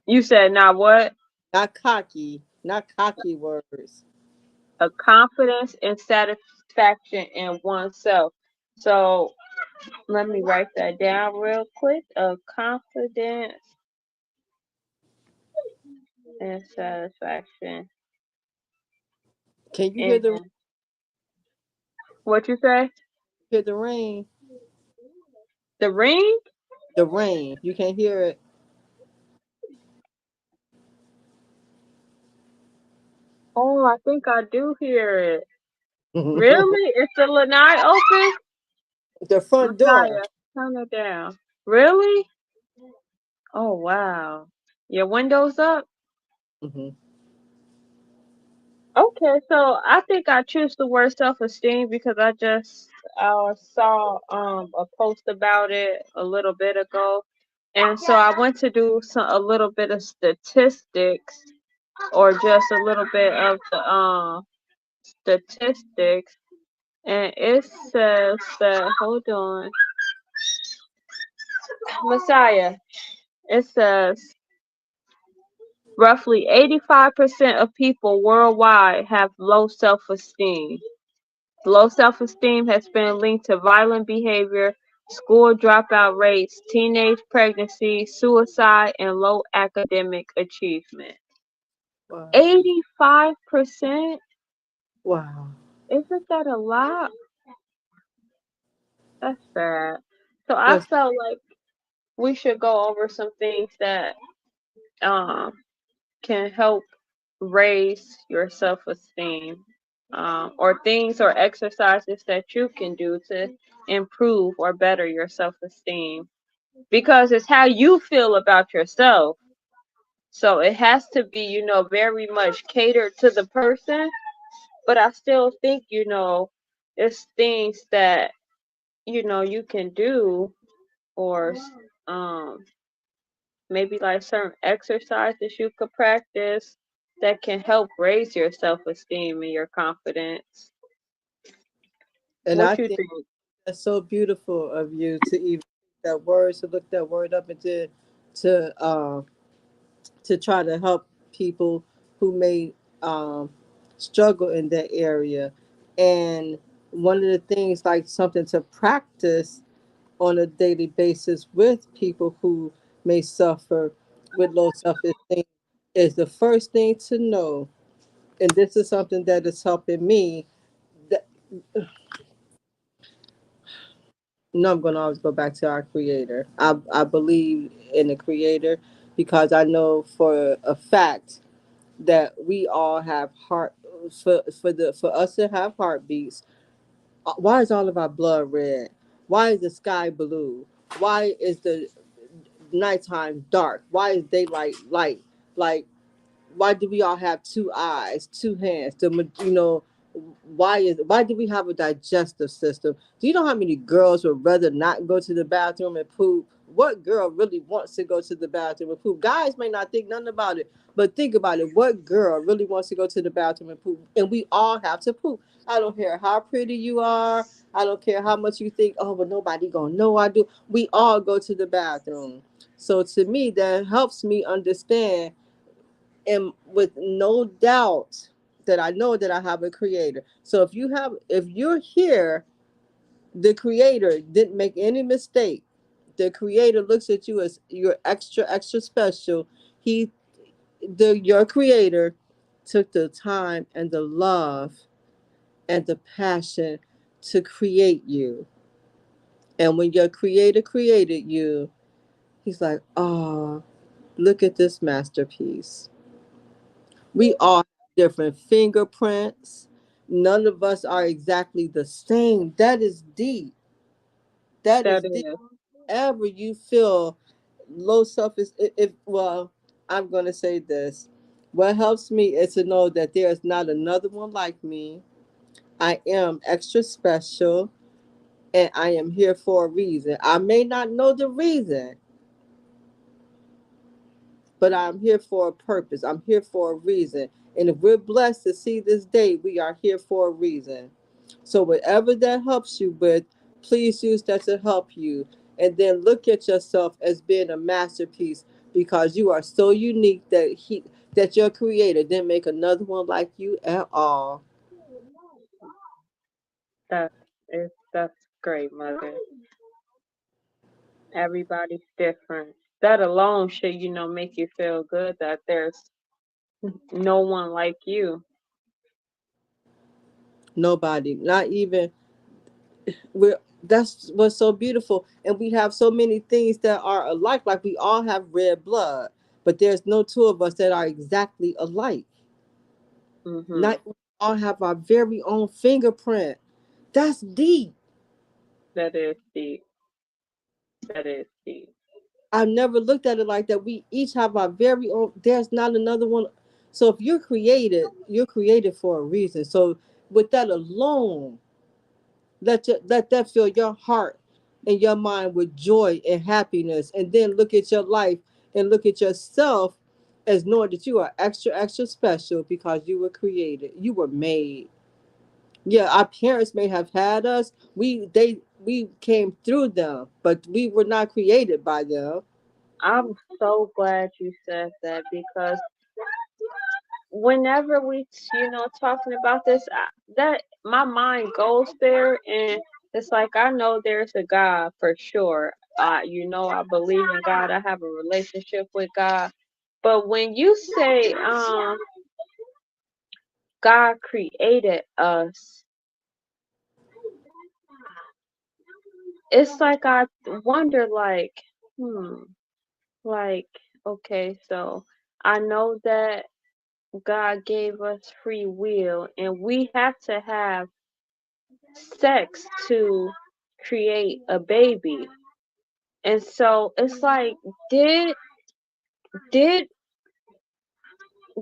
you said now what? not cocky words. A confidence and satisfaction in oneself. So let me write that down real quick. A confidence and satisfaction Can you in what you say? hear the rain? The ring? The rain. You can hear it. Oh, I think I do hear it. The Really? Is the lanai open? front door. Messiah, turn it down. Really? Oh wow. Your windows up? Hmm. Okay, so I think I choose the word self-esteem because I just saw a post about it a little bit ago, and so I went to do a little bit of statistics or just a little bit of the statistics, and it says that hold on, Messiah. It says roughly 85% of people worldwide have low self-esteem. Low self-esteem has been linked to violent behavior, school dropout rates, teenage pregnancy, suicide, and low academic achievement. Wow. 85%? Wow. Isn't that a lot? That's sad. So I That's felt like we should go over some things that um, can help raise your self-esteem, or things or exercises that you can do to improve or better your self-esteem, because it's how you feel about yourself. So it has to be, very much catered to the person, but I still think, it's things that, you can do, or um maybe like certain exercises you could practice that can help raise your self-esteem and your confidence. and I What you think think? that's so beautiful of you to even that word to look that word up and to to try to help people who may um, struggle in that area. And one of the things, like something to practice on a daily basis with people who may suffer with low self esteem, is the first thing to know. And this is something that is helping me. That, no, I'm going to always go back to our creator. I believe in the creator because I know for a fact that we all have heart for us to have heartbeats. Why is all of our blood red? Why is the sky blue? Why is the nighttime dark? Why is daylight light? Like, why do we all have two eyes, two hands? Why do we have a digestive system? Do you know how many girls would rather not go to the bathroom and poop What girl really wants to go to the bathroom and poop? Guys may not think nothing about it, but think about it. What girl really wants to go to the bathroom and poop? And we all have to poop. I don't care how pretty you are. I don't care how much you think, oh, but nobody gonna know I do. We all go to the bathroom. So to me, that helps me understand, and with no doubt that I know that I have a creator. So if you're here, the creator didn't make any mistake. The creator looks at you as you're extra, extra special. He, your creator, took the time and the love and the passion to create you. And when your creator created you, he's like, oh, look at this masterpiece. We all have different fingerprints. None of us are exactly the same. That is deep. That That is deep. is. Ever you feel low self esteem, if well, I'm gonna say this. What helps me is to know that there is not another one like me. I am extra special, and I am here for a reason. I may not know the reason, but I'm here for a purpose. I'm here for a reason. And if we're blessed to see this day, we are here for a reason. So, whatever that helps you with, please use that to help you. And then look at yourself as being a masterpiece, because you are so unique that your creator didn't make another one like you at all. That that's great, mother. Everybody's different. That alone should, make you feel good that there's no one like you. Nobody, not even we're that's what's so beautiful. And we have so many things that are alike. Like we all have red blood, but there's no two of us that are exactly alike. Mhm. Not we all have our very own fingerprint. That's deep. That is deep. That is deep. I've never looked at it like that. We each have our very own. There's not another one. So if you're created for a reason. So with that alone, let that fill your heart and your mind with joy and happiness. And then look at your life and look at yourself as knowing that you are extra, extra special because you were created. You were made. Yeah, our parents may have had us. We came through them, but we were not created by them. I'm so glad you said that because whenever we, talking about this, that my mind goes there, and it's like I know there's a God for sure. I believe in God. I have a relationship with God. But when you say, God created us, it's like I wonder, like, hmm, like, okay, so I know that God gave us free will, and we have to have sex to create a baby. And so it's like, did did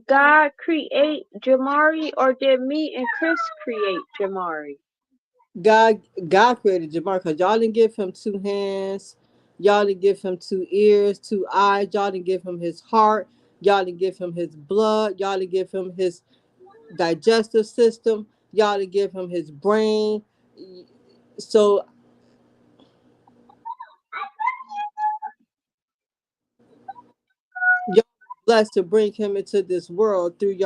God create Jamari, or did me and Chris create Jamari? God created Jamar because y'all didn't give him two hands, y'all didn't give him two ears, two eyes, y'all didn't give him his heart, y'all didn't give him his blood, y'all didn't give him his digestive system, y'all didn't give him his brain. So y'all blessed to bring him into this world through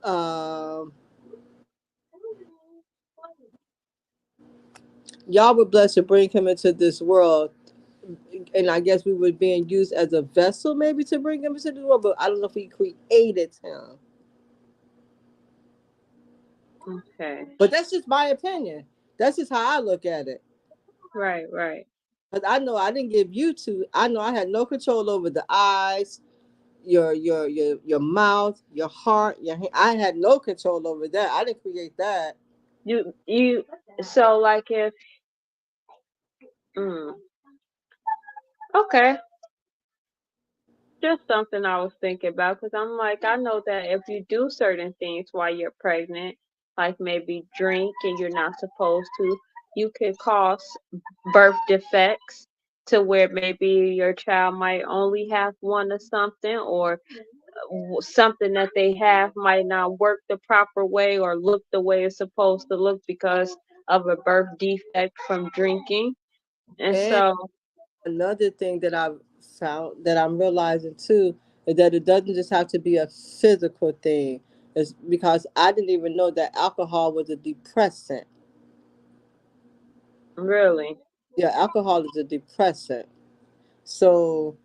um y'all were blessed to bring him into this world, and I guess we were being used as a vessel maybe to bring him into the world, but I don't know if we created him. Okay. But that's just my opinion. That's just how I look at it. Right, right. But I know I didn't give you two. I know I had no control over the eyes, your mouth, your heart, your hand. I had no control over that. I didn't create that. You so like if mm, okay, just something I was thinking about because I'm like, I know that if you do certain things while you're pregnant, like maybe drink and you're not supposed to, you could cause birth defects to where maybe your child might only have one or something, or something that they have might not work the proper way or look the way it's supposed to look because of a birth defect from drinking. And And so, another thing that I've found that I'm realizing too is that it doesn't just have to be a physical thing. It's because I didn't even know that alcohol was a depressant. really, Yeah, alcohol is a depressant. So,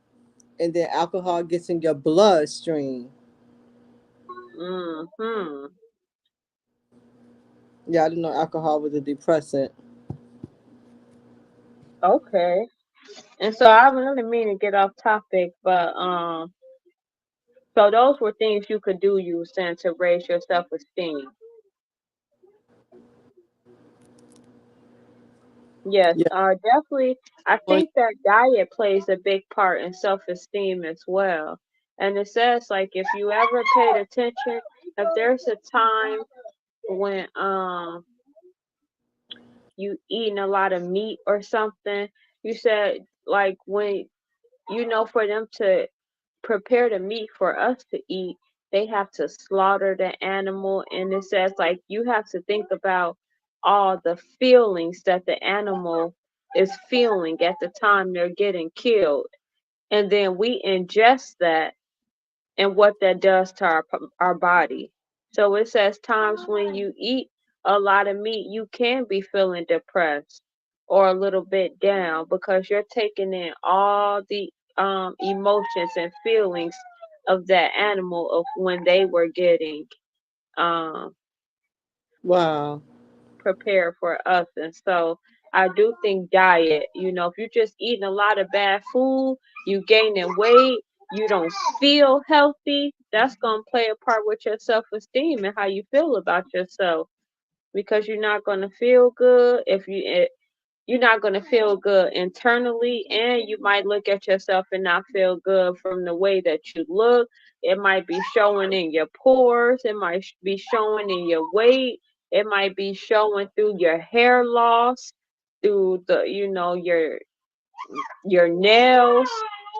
and then alcohol gets in your bloodstream. hmm Yeah, I didn't know alcohol was a depressant. okay. And so I really mean to get off topic, but so those were things you could do, you were saying, to raise your self esteem. Yes, Yeah. definitely. I Well, think that diet plays a big part in self-esteem as well. And it says, like, if you ever paid attention, if there's a time when you eating a lot of meat or something, you said, like, when for them to prepare the meat for us to eat, they have to slaughter the animal. And it says, like, you have to think about all the feelings that the animal is feeling at the time they're getting killed. And then we ingest that and what that does to our body. So it says times when you eat a lot of meat, you can be feeling depressed or a little bit down because you're taking in all the emotions and feelings of that animal of when they were getting um, wow. prepared for us. And so I do think diet, if you're just eating a lot of bad food, you gaining weight, you don't feel healthy, that's going to play a part with your self esteem and how you feel about yourself, because you're not going to feel good if you're not going to feel good internally, and you might look at yourself and not feel good from the way that you look. It might be showing in your pores, it might be showing in your weight, it might be showing through your hair loss, through the your nails.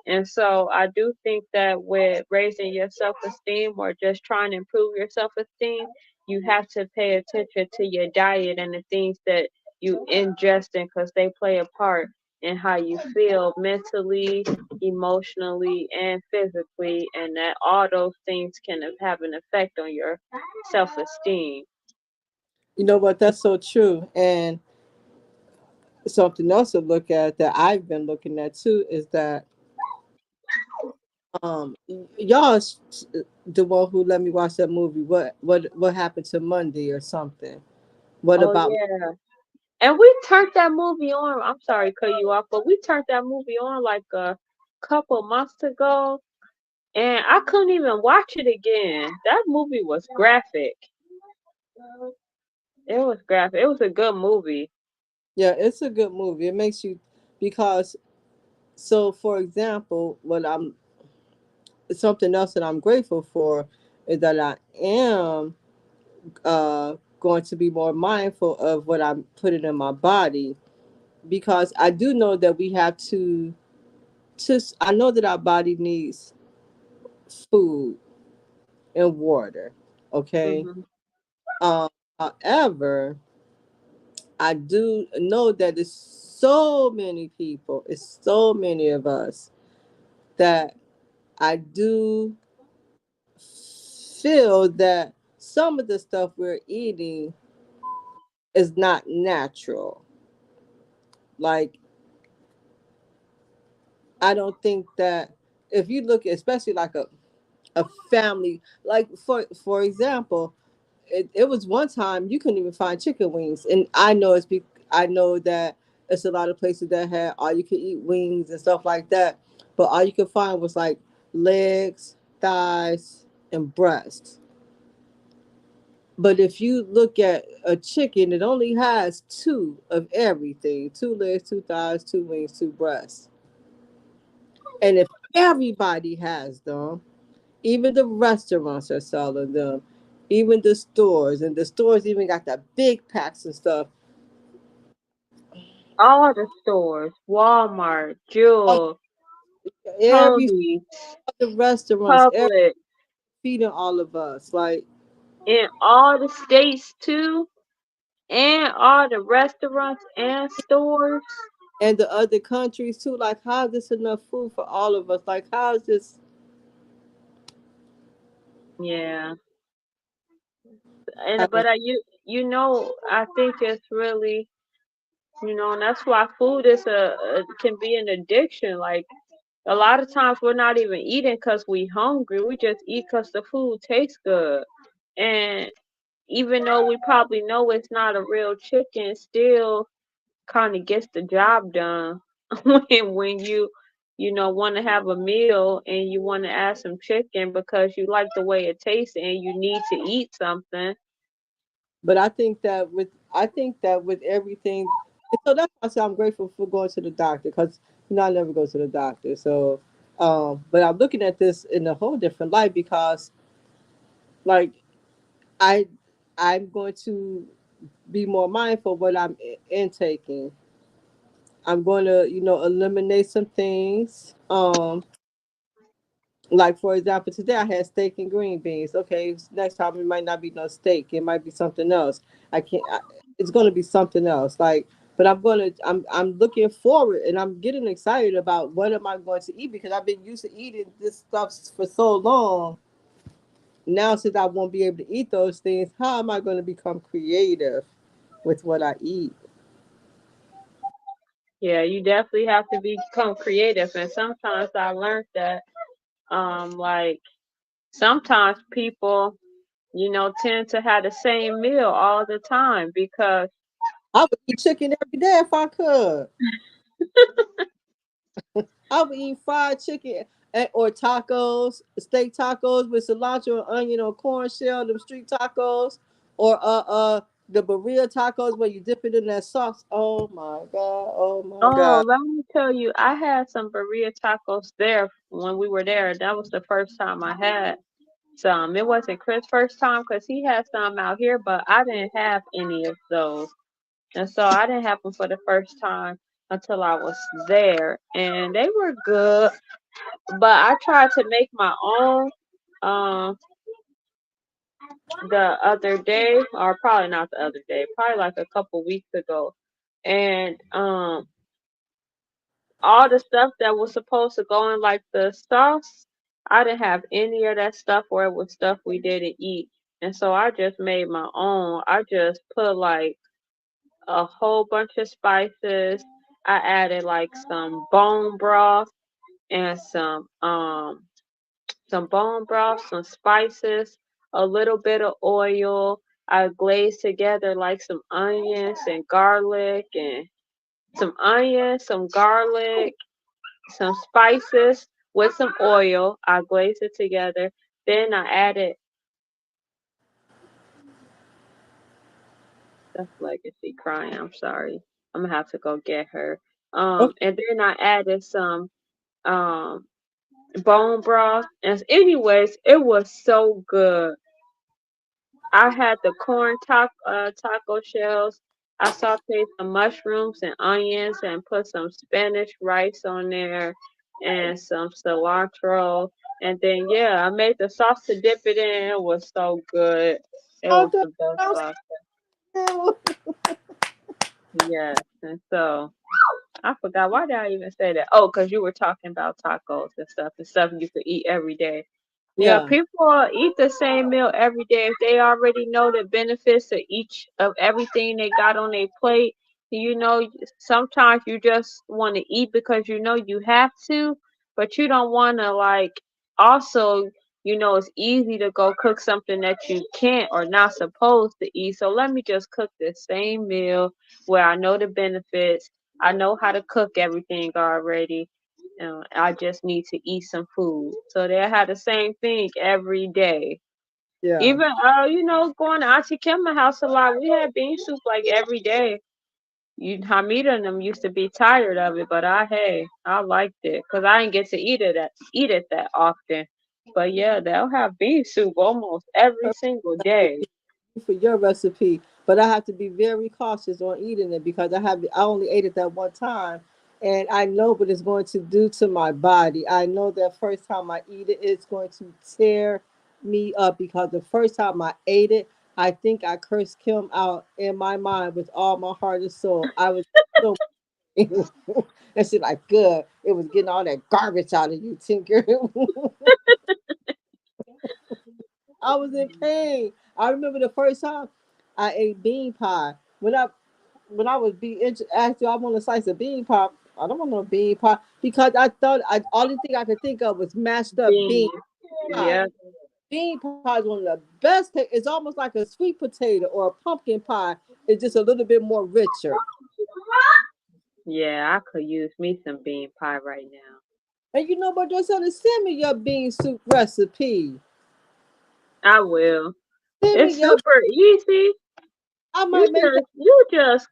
And so I do think that with raising your self esteem or just trying to improve your self esteem, you have to pay attention to your diet and the things that you ingest in, because they play a part in how you feel mentally, emotionally, and physically, and that all those things can have an effect on your self esteem. You know what? That's so true. And something else to look at that I've been looking at too is that y'all the one who let me watch that movie. What happened to Monday or something? What Oh about yeah. And we turned that movie on. I'm sorry to cut you off, but we turned that movie on like a couple months ago, and I couldn't even watch it again. That movie was graphic. It was graphic. It was a good movie. yeah, it's a good movie. It makes you because so for example, what I'm something else that I'm grateful for is that I am going to be more mindful of what I'm putting in my body because I do know that we have to I know that our body needs food and water. Okay. Hmm. Um, however, I do know that there's so many people, it's so many of us that I do feel that some of the stuff we're eating is not natural. Like, I don't think that if you look at, especially like a family, like for example, it was one time you couldn't even find chicken wings, and I know that it's a lot of places that had all you could eat wings and stuff like that, but all you could find was like legs, thighs, and breasts. But if you look at a chicken, it only has two of everything: two legs, two thighs, two wings, two breasts. And if everybody has them, even the restaurants are selling them, even the stores, and the stores even got the big packs and stuff. All the stores, Walmart, All, Jewel, every Tony's, the restaurants, every Publix, feeding all of us. Like, in all the states too, and all the restaurants and stores. and the other countries too. Like, how is this enough food for all of us? Like, how is this? Yeah, and Like, but you know, I think it's really, and that's why food is a can be an addiction. Like a lot of times we're not even eating because we hungry. We just eat because the food tastes good. And even though we probably know it's not a real chicken, still kind of gets the job done when you want to have a meal and you want to add some chicken because you like the way it tastes and you need to eat something. but I think that with everything, and so that's why I say I'm grateful for going to the doctor because I never go to the doctor. So, but I'm looking at this in a whole different light because, like, I I'm going to be more mindful of what I'm intaking. I'm going to, eliminate some things. Like for example, today I had steak and green beans. Okay, next time it might not be no steak. It might be something else. I can't. It's going to be something else. Like, but I'm looking forward and I'm getting excited about what am I going to eat because I've been used to eating this stuff for so long. Now, since I won't be able to eat those things, how am I going to become creative with what I eat? Yeah, you definitely have to become creative. And sometimes I learned that, like sometimes people, tend to have the same meal all the time because I would eat chicken every day if I could. I would eat fried chicken or tacos, steak tacos with cilantro, onion, or corn shell, them street tacos, or the burrito tacos where you dip it in that sauce. Oh my god! Oh my oh, god! let me tell you, I had some burrito tacos there when we were there. That was the first time I had some. It wasn't Chris' first time because he had some out here, but I didn't have any of those. And so I didn't have them for the first time until I was there. And they were good, but I tried to make my own um the other day, or probably not the other day, probably like a couple weeks ago. And all the stuff that was supposed to go in like the sauce, I didn't have any of that stuff or it was stuff we didn't eat. And so I just made my own. I just put like a whole bunch of spices. I added like some and some bone broth, some spices, a little bit of oil. I glazed together like some onions, some garlic, some spices with some oil. I glazed it together. Then I added that's Legacy crying. I'm sorry. I'm gonna have to go get her. Okay. And then I added some um bone broth. And anyways, it was so good. I had the taco shells. I sauteed some mushrooms and onions and put some Spanish rice on there and some cilantro. And then yeah, I made the sauce to dip it in. It was so good. It Oh, was that the best sounds sauce. good. Yes. And so I forgot why did I even say that? Oh, because you were talking about tacos and stuff you could eat every day. Yeah, Yeah, people eat the same meal every day if they already know the benefits of each of everything they got on their plate. Sometimes you just want to eat because you know you have to, but you don't want to like also, it's easy to go cook something that you can't or not supposed to eat. So let me just cook the same meal where I know the benefits. I know how to cook everything already. I just need to eat some food. So they had the same thing every day. yeah. Even going to Auntie Kim's house a lot, we had bean soup like every day. Hamida and them used to be tired of it, but I liked it because I didn't get to eat it that often. But yeah, they'll have bean soup almost every single day. For your recipe. but I have to be very cautious on eating it because I only ate it that one time, and I know what it's going to do to my body. I know that first time I eat it, it's going to tear me up because the first time I ate it, I think I cursed Kim out in my mind with all my heart and soul. I was so and she like, good. It was getting all that garbage out of you, Tinker. I was in pain. I remember the first time I ate bean pie. When I was being asked, "Do I want a slice of bean pie?" I don't want no bean pie because I thought only thing I could think of was mashed up bean Beans. pie. Yep. Bean pie is one of the best. It's almost like a sweet potato or a pumpkin pie. It's just a little bit more richer. Yeah, I could use me some bean pie right now. And you know what? Just send me your bean soup recipe. I will. Send me It's your. super easy. I You might make that. you just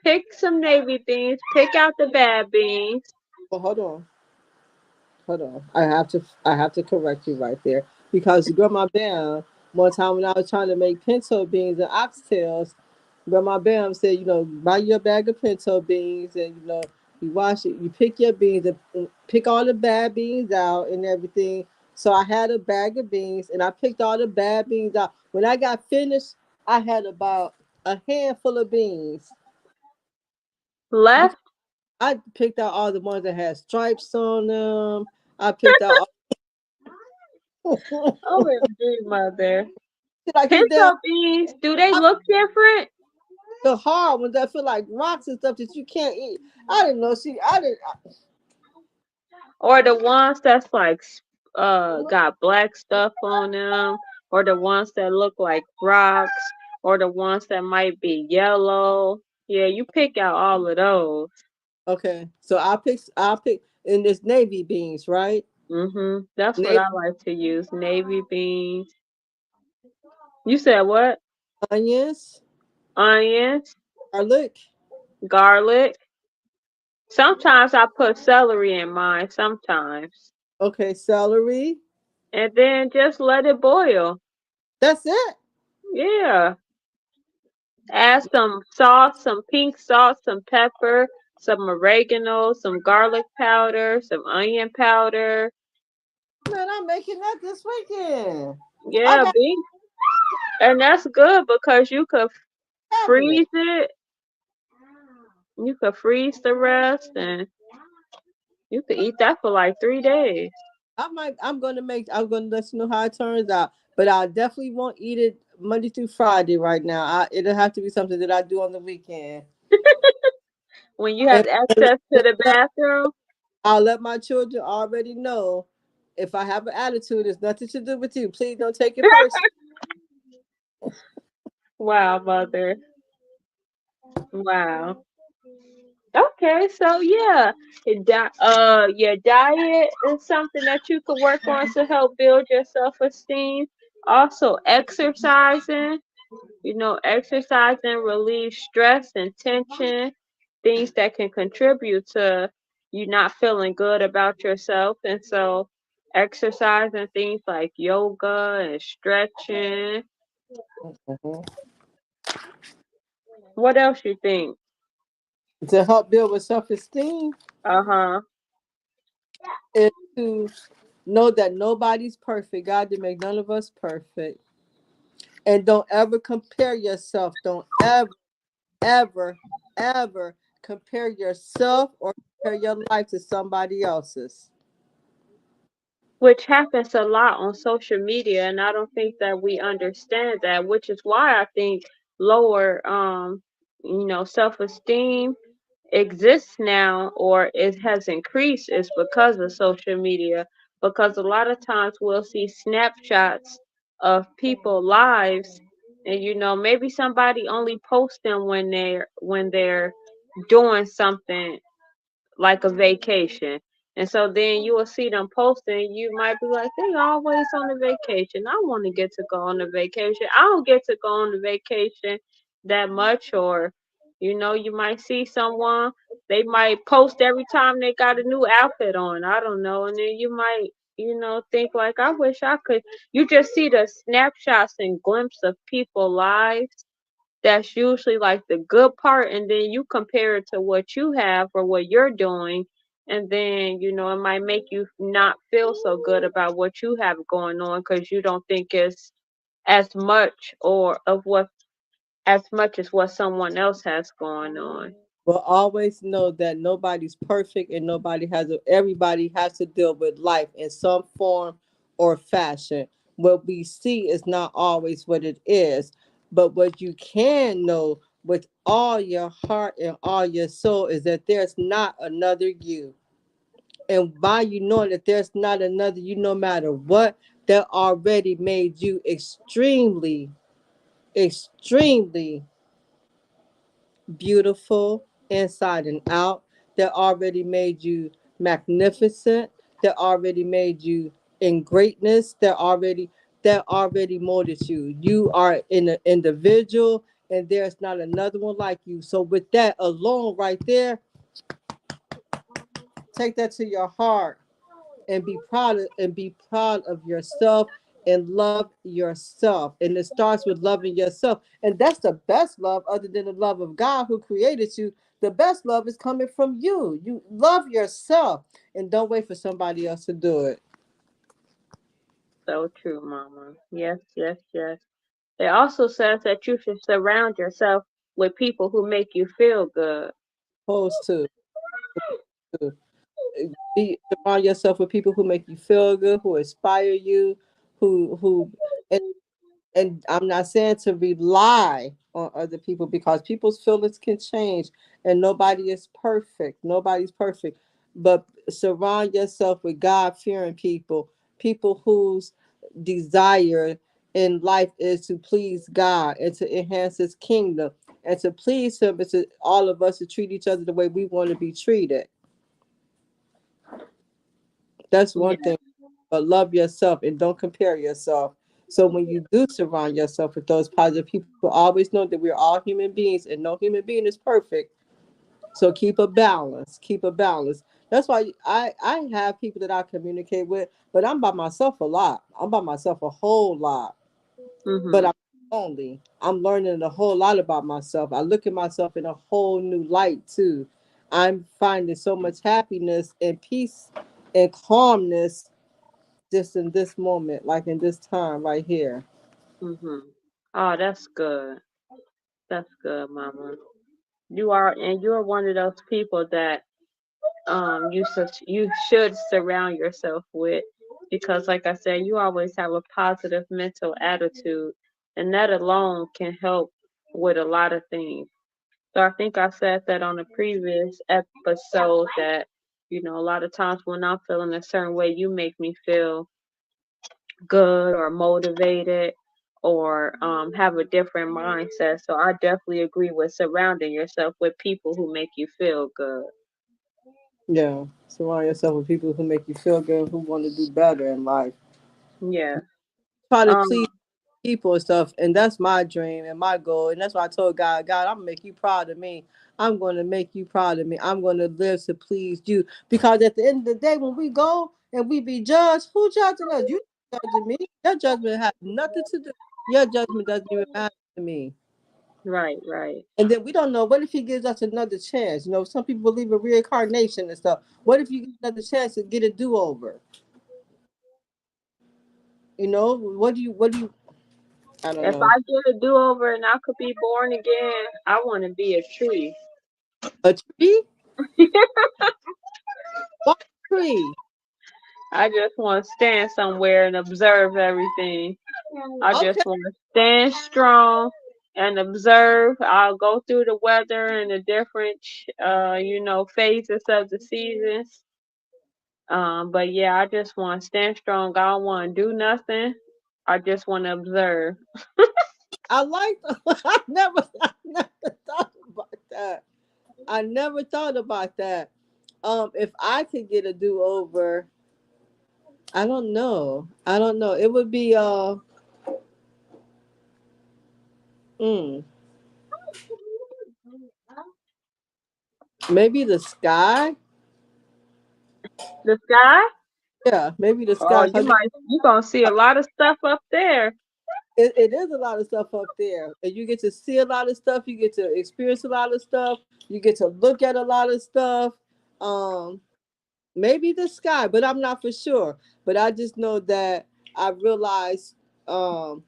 pick some navy beans, pick out the bad beans. Oh, hold on. Hold on. I have to correct you right there because Grandma Bam, one time when I was trying to make pinto beans and oxtails, Grandma Bam said, buy your bag of pinto beans and you wash it, you pick your beans and pick all the bad beans out and everything. So I had a bag of beans and I picked all the bad beans out. When I got finished, I had about a handful of beans because Left. I picked out all the ones that had stripes on them. I picked out all OMG, mother. like them damn Pinto beans, do they I, look different? the hard ones that feel like rocks and stuff that you can't eat. I didn't know she. I didn't. Or the ones that's like got black stuff on them, or the ones that look like rocks, or the ones that might be yellow. Yeah, you pick out all of those. Okay, so I'll pick in this navy beans, right? That's what Navy I like to use. Navy beans. You said what? onions, Onions, garlic. garlic. Sometimes I put celery in mine, sometimes. Okay, celery. And then just let it boil. That's it. Yeah. Add some salt, some pink salt, some pepper, some oregano, some garlic powder, some onion powder. Man, I'm making that this weekend. I Yeah, got beef. And that's good because you could cabinet. freeze it. You could freeze the rest and you could eat that for like 3 days. I'm gonna let you know how it turns out. But I definitely won't eat it Monday through Friday right now. It'll have to be something that I do on the weekend. When you And, have access to the bathroom. I'll let my children already know if I have an attitude, it's nothing to do with you. Please don't take it personal. Wow, mother. Wow. Okay, so yeah, your diet is something that you could work on to help build your self-esteem. Also, exercising. Exercising relieves stress and tension, things that can contribute to you not feeling good about yourself. And so, exercising things like yoga and stretching. Mhm. What else you think? To help build with self esteem Uh huh. is to know that nobody's perfect. God didn't make none of us perfect. And don't ever compare yourself. Don't ever, ever compare yourself or compare your life to somebody else's. Which happens a lot on social media, and I don't think that we understand that, which is why I think lower self-esteem exists now, or it has increased, is because of social media. Because a lot of times we'll see snapshots of people lives, and maybe somebody only posts them when they're doing something like a vacation. And so then you will see them posting. You might be like, they always on a vacation. I want to get to go on a vacation. I don't get to go on a vacation that much. Or, you might see someone, they might post every time they got a new outfit on. I don't know. And then you might, think like, I wish I could. You just see the snapshots and glimpses of people lives. that's usually like the good part, and then you compare it to what you have or what you're doing, and then it might make you not feel so good about what you have going on because you don't think it's as much or of what as much as what someone else has going on. But always know that nobody's perfect and everybody has to deal with life in some form or fashion. What we see is not always what it is, but what you can know with all your heart and all your soul is that there's not another you. And by you knowing that there's not another you, no matter what, that already made you extremely, extremely beautiful inside and out, that already made you magnificent, that already made you in greatness, that already molded you. You are an individual and there's not another one like you. So with that alone right there, take that to your heart and be proud of yourself and love yourself. And it starts with loving yourself. And that's the best love other than the love of God who created you. The best love is coming from you. You love yourself and don't wait for somebody else to do it. So true, Mama. Yes, yes, yes. It also says that you should surround yourself with people who make you feel good. Opposed to surround yourself with people who make you feel good, who inspire you, who and I'm not saying to rely on other people because people's feelings can change and nobody is perfect. Nobody's perfect. But surround yourself with God fearing people, people whose desire in life is to please God and to enhance his kingdom and to please him and to all of us to treat each other the way we want to be treated. That's Yeah. one thing. But love yourself and don't compare yourself. So when you do surround yourself with those positive people, always know that we're all human beings and no human being is perfect. So keep a balance. Keep a balance. That's why I have people that I communicate with, but I'm by myself a lot. I'm by myself a whole lot. But Mhm. I'm lonely. I'm learning a whole lot about myself. I look at myself in a whole new light too. I'm finding so much happiness and peace and calmness just in this moment, like in this time right here. Mhm. Oh, that's good. That's good, Mama. You're one of those people that you should surround yourself with, because like I said, you always have a positive mental attitude, and that alone can help with a lot of things. So I think I said that on a previous episode that a lot of times when I'm feeling a certain way, you make me feel good or motivated or have a different mindset. So I definitely agree with surrounding yourself with people who make you feel good. Yeah. Surround yourself with people who make you feel good, who want to do better in life. Yeah. Try to Um, please people and stuff. And that's my dream and my goal. And that's why I told God, God, I'm going to make you proud of me. I'm going to make you proud of me. I'm going to live to please you. Because at the end of the day, when we go and we be judged, who judging us? You judging me. Your judgment has nothing to do. Your judgment doesn't even matter to me. right, right. And then we don't know. What if he gives us another chance? Some people believe in reincarnation and stuff. What if you get another chance to get a do over? What do you? I don't If know. I get a do over and I could be born again, I want to be a tree. A tree? What tree? I just want to stand somewhere and observe everything. I Okay. just want to stand strong and observe. I'll go through the weather and the different, phases of the seasons. But yeah, I just want to stand strong. I don't want to do nothing. I just want to observe. I like. I never thought about that. I never thought about that. If I could get a do over, I don't know. I don't know. It would be mm, maybe the sky. The sky? Yeah, maybe the Oh, sky. you gonna see a lot of stuff up there. it is a lot of stuff up there, and you get to see a lot of stuff. You get to experience a lot of stuff. You get to look at a lot of stuff. Um, Maybe the sky, but I'm not for sure. But I just know that I realized um,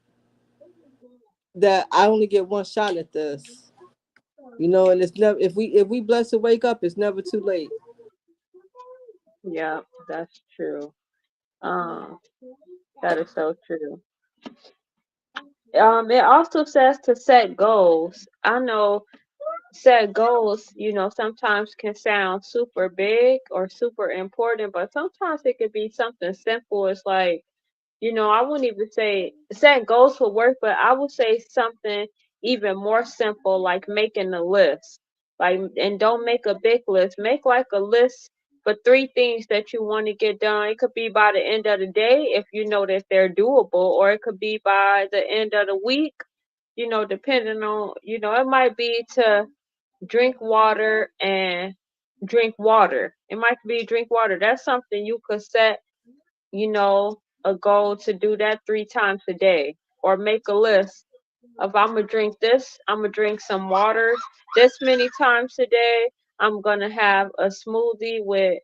that I only get one shot at this. And it's never if we blessed to wake up, it's never too late. Yeah, that's true. Um, that is so true. It also says to set goals. I know set goals, sometimes can sound super big or super important, but sometimes it could be something simple. It's like, I wouldn't even say setting goals for work, but I would say something even more simple, like making a list. Like, and don't make a big list. Make like a list for three things that you want to get done. It could be by the end of the day if you know that they're doable, or it could be by the end of the week, depending on, it might be to drink water and drink water. It might be drink water. That's something you could set, a goal to do that 3 times a day, or make a list of I'm gonna drink this, I'm gonna drink some water this many times a day. I'm gonna have a smoothie with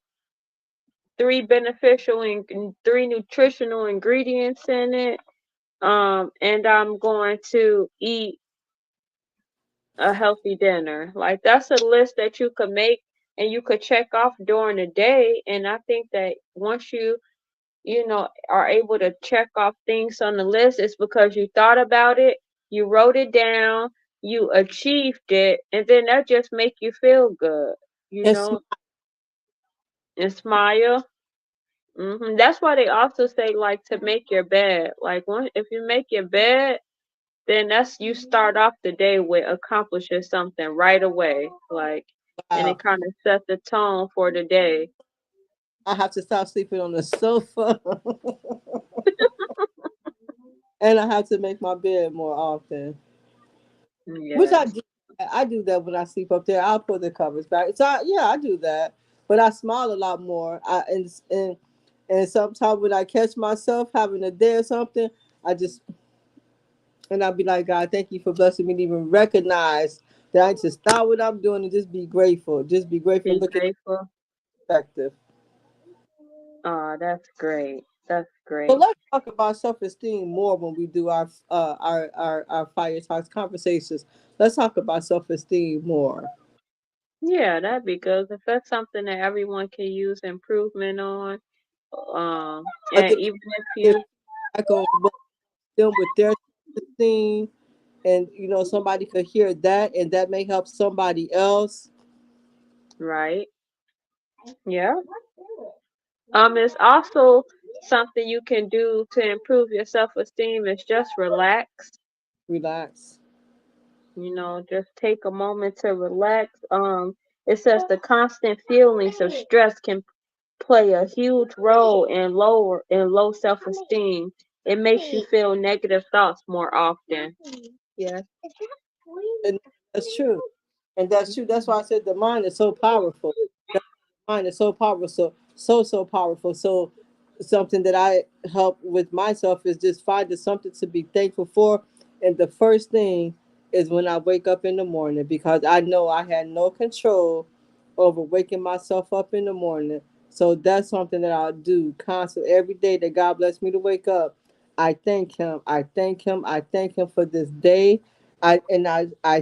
three beneficial and three nutritional ingredients in it. And I'm going to eat a healthy dinner. Like, that's a list that you could make and you could check off during the day. And I think that once you are able to check off things on the list, it's because you thought about it, you wrote it down, you achieved it, and then that just make you feel good, you And sm- know, and smile. That's why they also say, like, to make your bed. Like, if you make your bed, then that's you start off the day with accomplishing something right away. Like, and it wow, kind of sets the tone for the day. I have to stop sleeping on the sofa, and I have to make my bed more often. Which I Yes. do. I do that when I sleep up there. I'll put the covers back. So yeah, I do that. But I smile a lot more. And sometimes when I catch myself having a day or something, I just and I'll be like, God, thank you for blessing me to even recognize that I need to stop what I'm doing and just be grateful. Just be grateful and Be look at grateful. perspective. Oh, that's great. That's So great. let's talk about self-esteem more when we do our fire talks conversations. Let's talk about self-esteem more. Yeah, that'd be good. If that's something that everyone can use improvement on, and Other even if people you, back on what them with their self-esteem, and somebody could hear that, and that may help somebody else. right? Yeah. It's also something you can do to improve your self-esteem is just relax. Relax. Just take a moment to relax. It says the constant feelings of stress can play a huge role in low self-esteem. It makes you feel negative thoughts more often. Yeah. And that's true. And that's true. That's why I said the mind is so powerful. The mind is so powerful. So powerful. So something that I help with myself is just finding something to be thankful for. And the first thing is when I wake up in the morning, because I know I had no control over waking myself up in the morning. So that's something that I'll do constantly every day that God bless me to wake up. I thank him. I thank him. I thank him for this day. I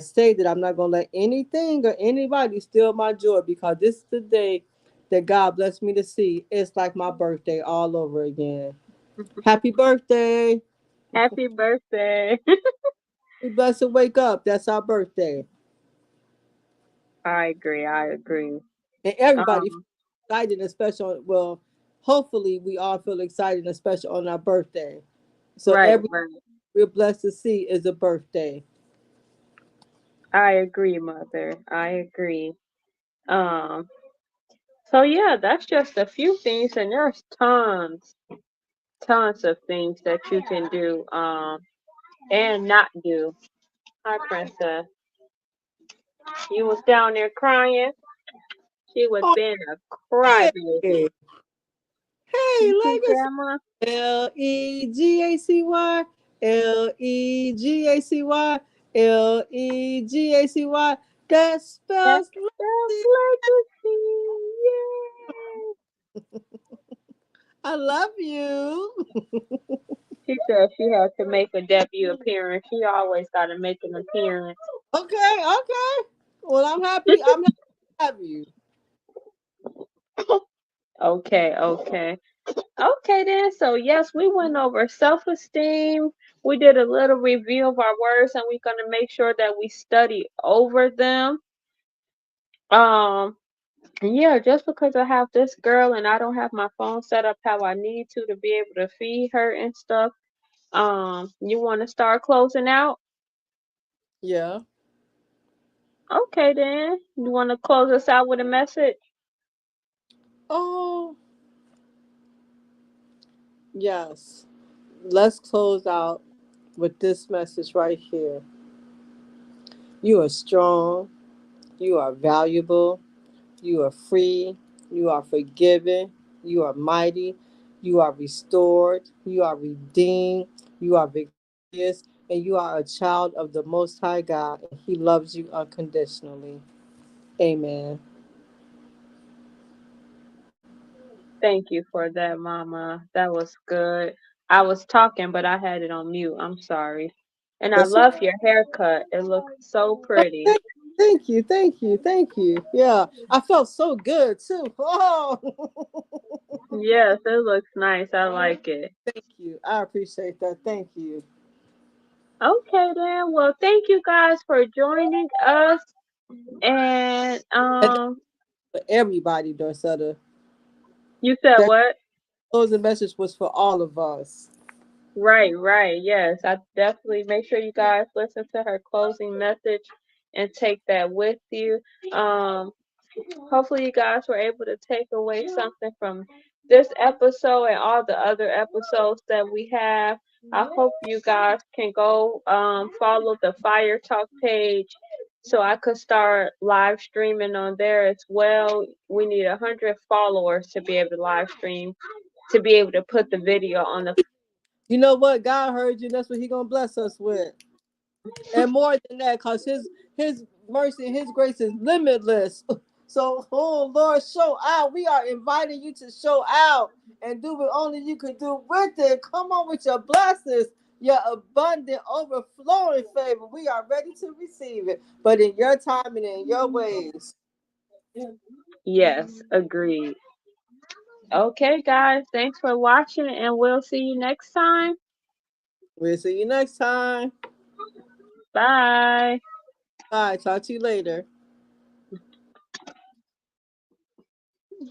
say that I'm not gonna let anything or anybody steal my joy, because this is the day that God blessed me to see. It's like my birthday all over again. Happy birthday. Happy birthday. We blessed to wake up. That's our birthday. I agree. I agree. And everybody Um, excited, especially well, hopefully we all feel excited, especially on our birthday. So right, every right. we're blessed to see is a birthday. I agree, mother. I agree. Um, so yeah, that's just a few things, and there's tons of things that you can do, and not do. Hi, princess. You was down there crying. She was Oh, being a hey, crybaby. hey, You see, Legacy. Grandma? Legacy. Legacy. Legacy. That That spells spells legacy. legacy. Yay! I love you. She said she had to make a debut appearance. She always got to make an appearance. Okay. Well, I'm happy. I'm happy to have you. Okay. Okay then. So yes, we went over self-esteem. We did a little review of our words, and we're gonna make sure that we study over them. Um, yeah, just because I have this girl and I don't have my phone set up how I need to be able to feed her and stuff. You want to start closing out? Yeah. Okay then. You want to close us out with a message? Oh, yes. Let's close out with this message right here. You are strong. You are valuable. You are free. You are forgiven. You are mighty. You are restored. You are redeemed. You are victorious. And you are a child of the Most High God. And He loves you unconditionally. Amen. Thank you for that, Mama. That was good. I was talking, but I had it on mute. I'm sorry. And I That's love your haircut. It looks so pretty. Thank you. Yeah, I felt so good too. Oh, Yes, it looks nice. I like it. thank you. I appreciate that. Thank you. Okay then. Well, thank you guys for joining us. And And for everybody, Dorcetta. you said That what? closing message was for all of us. Right. Yes, I definitely make sure you guys listen to her closing message and take that with you. Um, Hopefully, you guys were able to take away something from this episode and all the other episodes that we have. I hope you guys can go follow the Fire Talk page so I could start live streaming on there as well. We need 100 followers to be able to live stream, to be able to put the video on the. You know what? God heard you. That's what He gonna bless us with, and more than that, cause His mercy and His grace is limitless. So, oh Lord, show out. We are inviting you to show out and do what only you can do with it. Come on with your blessings, your abundant, overflowing favor. We are ready to receive it, but in your time and in your ways. Yes, agreed. Okay, guys, thanks for watching, and we'll see you next time. We'll see you next time. Bye. Bye. Talk to you later.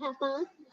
Have fun.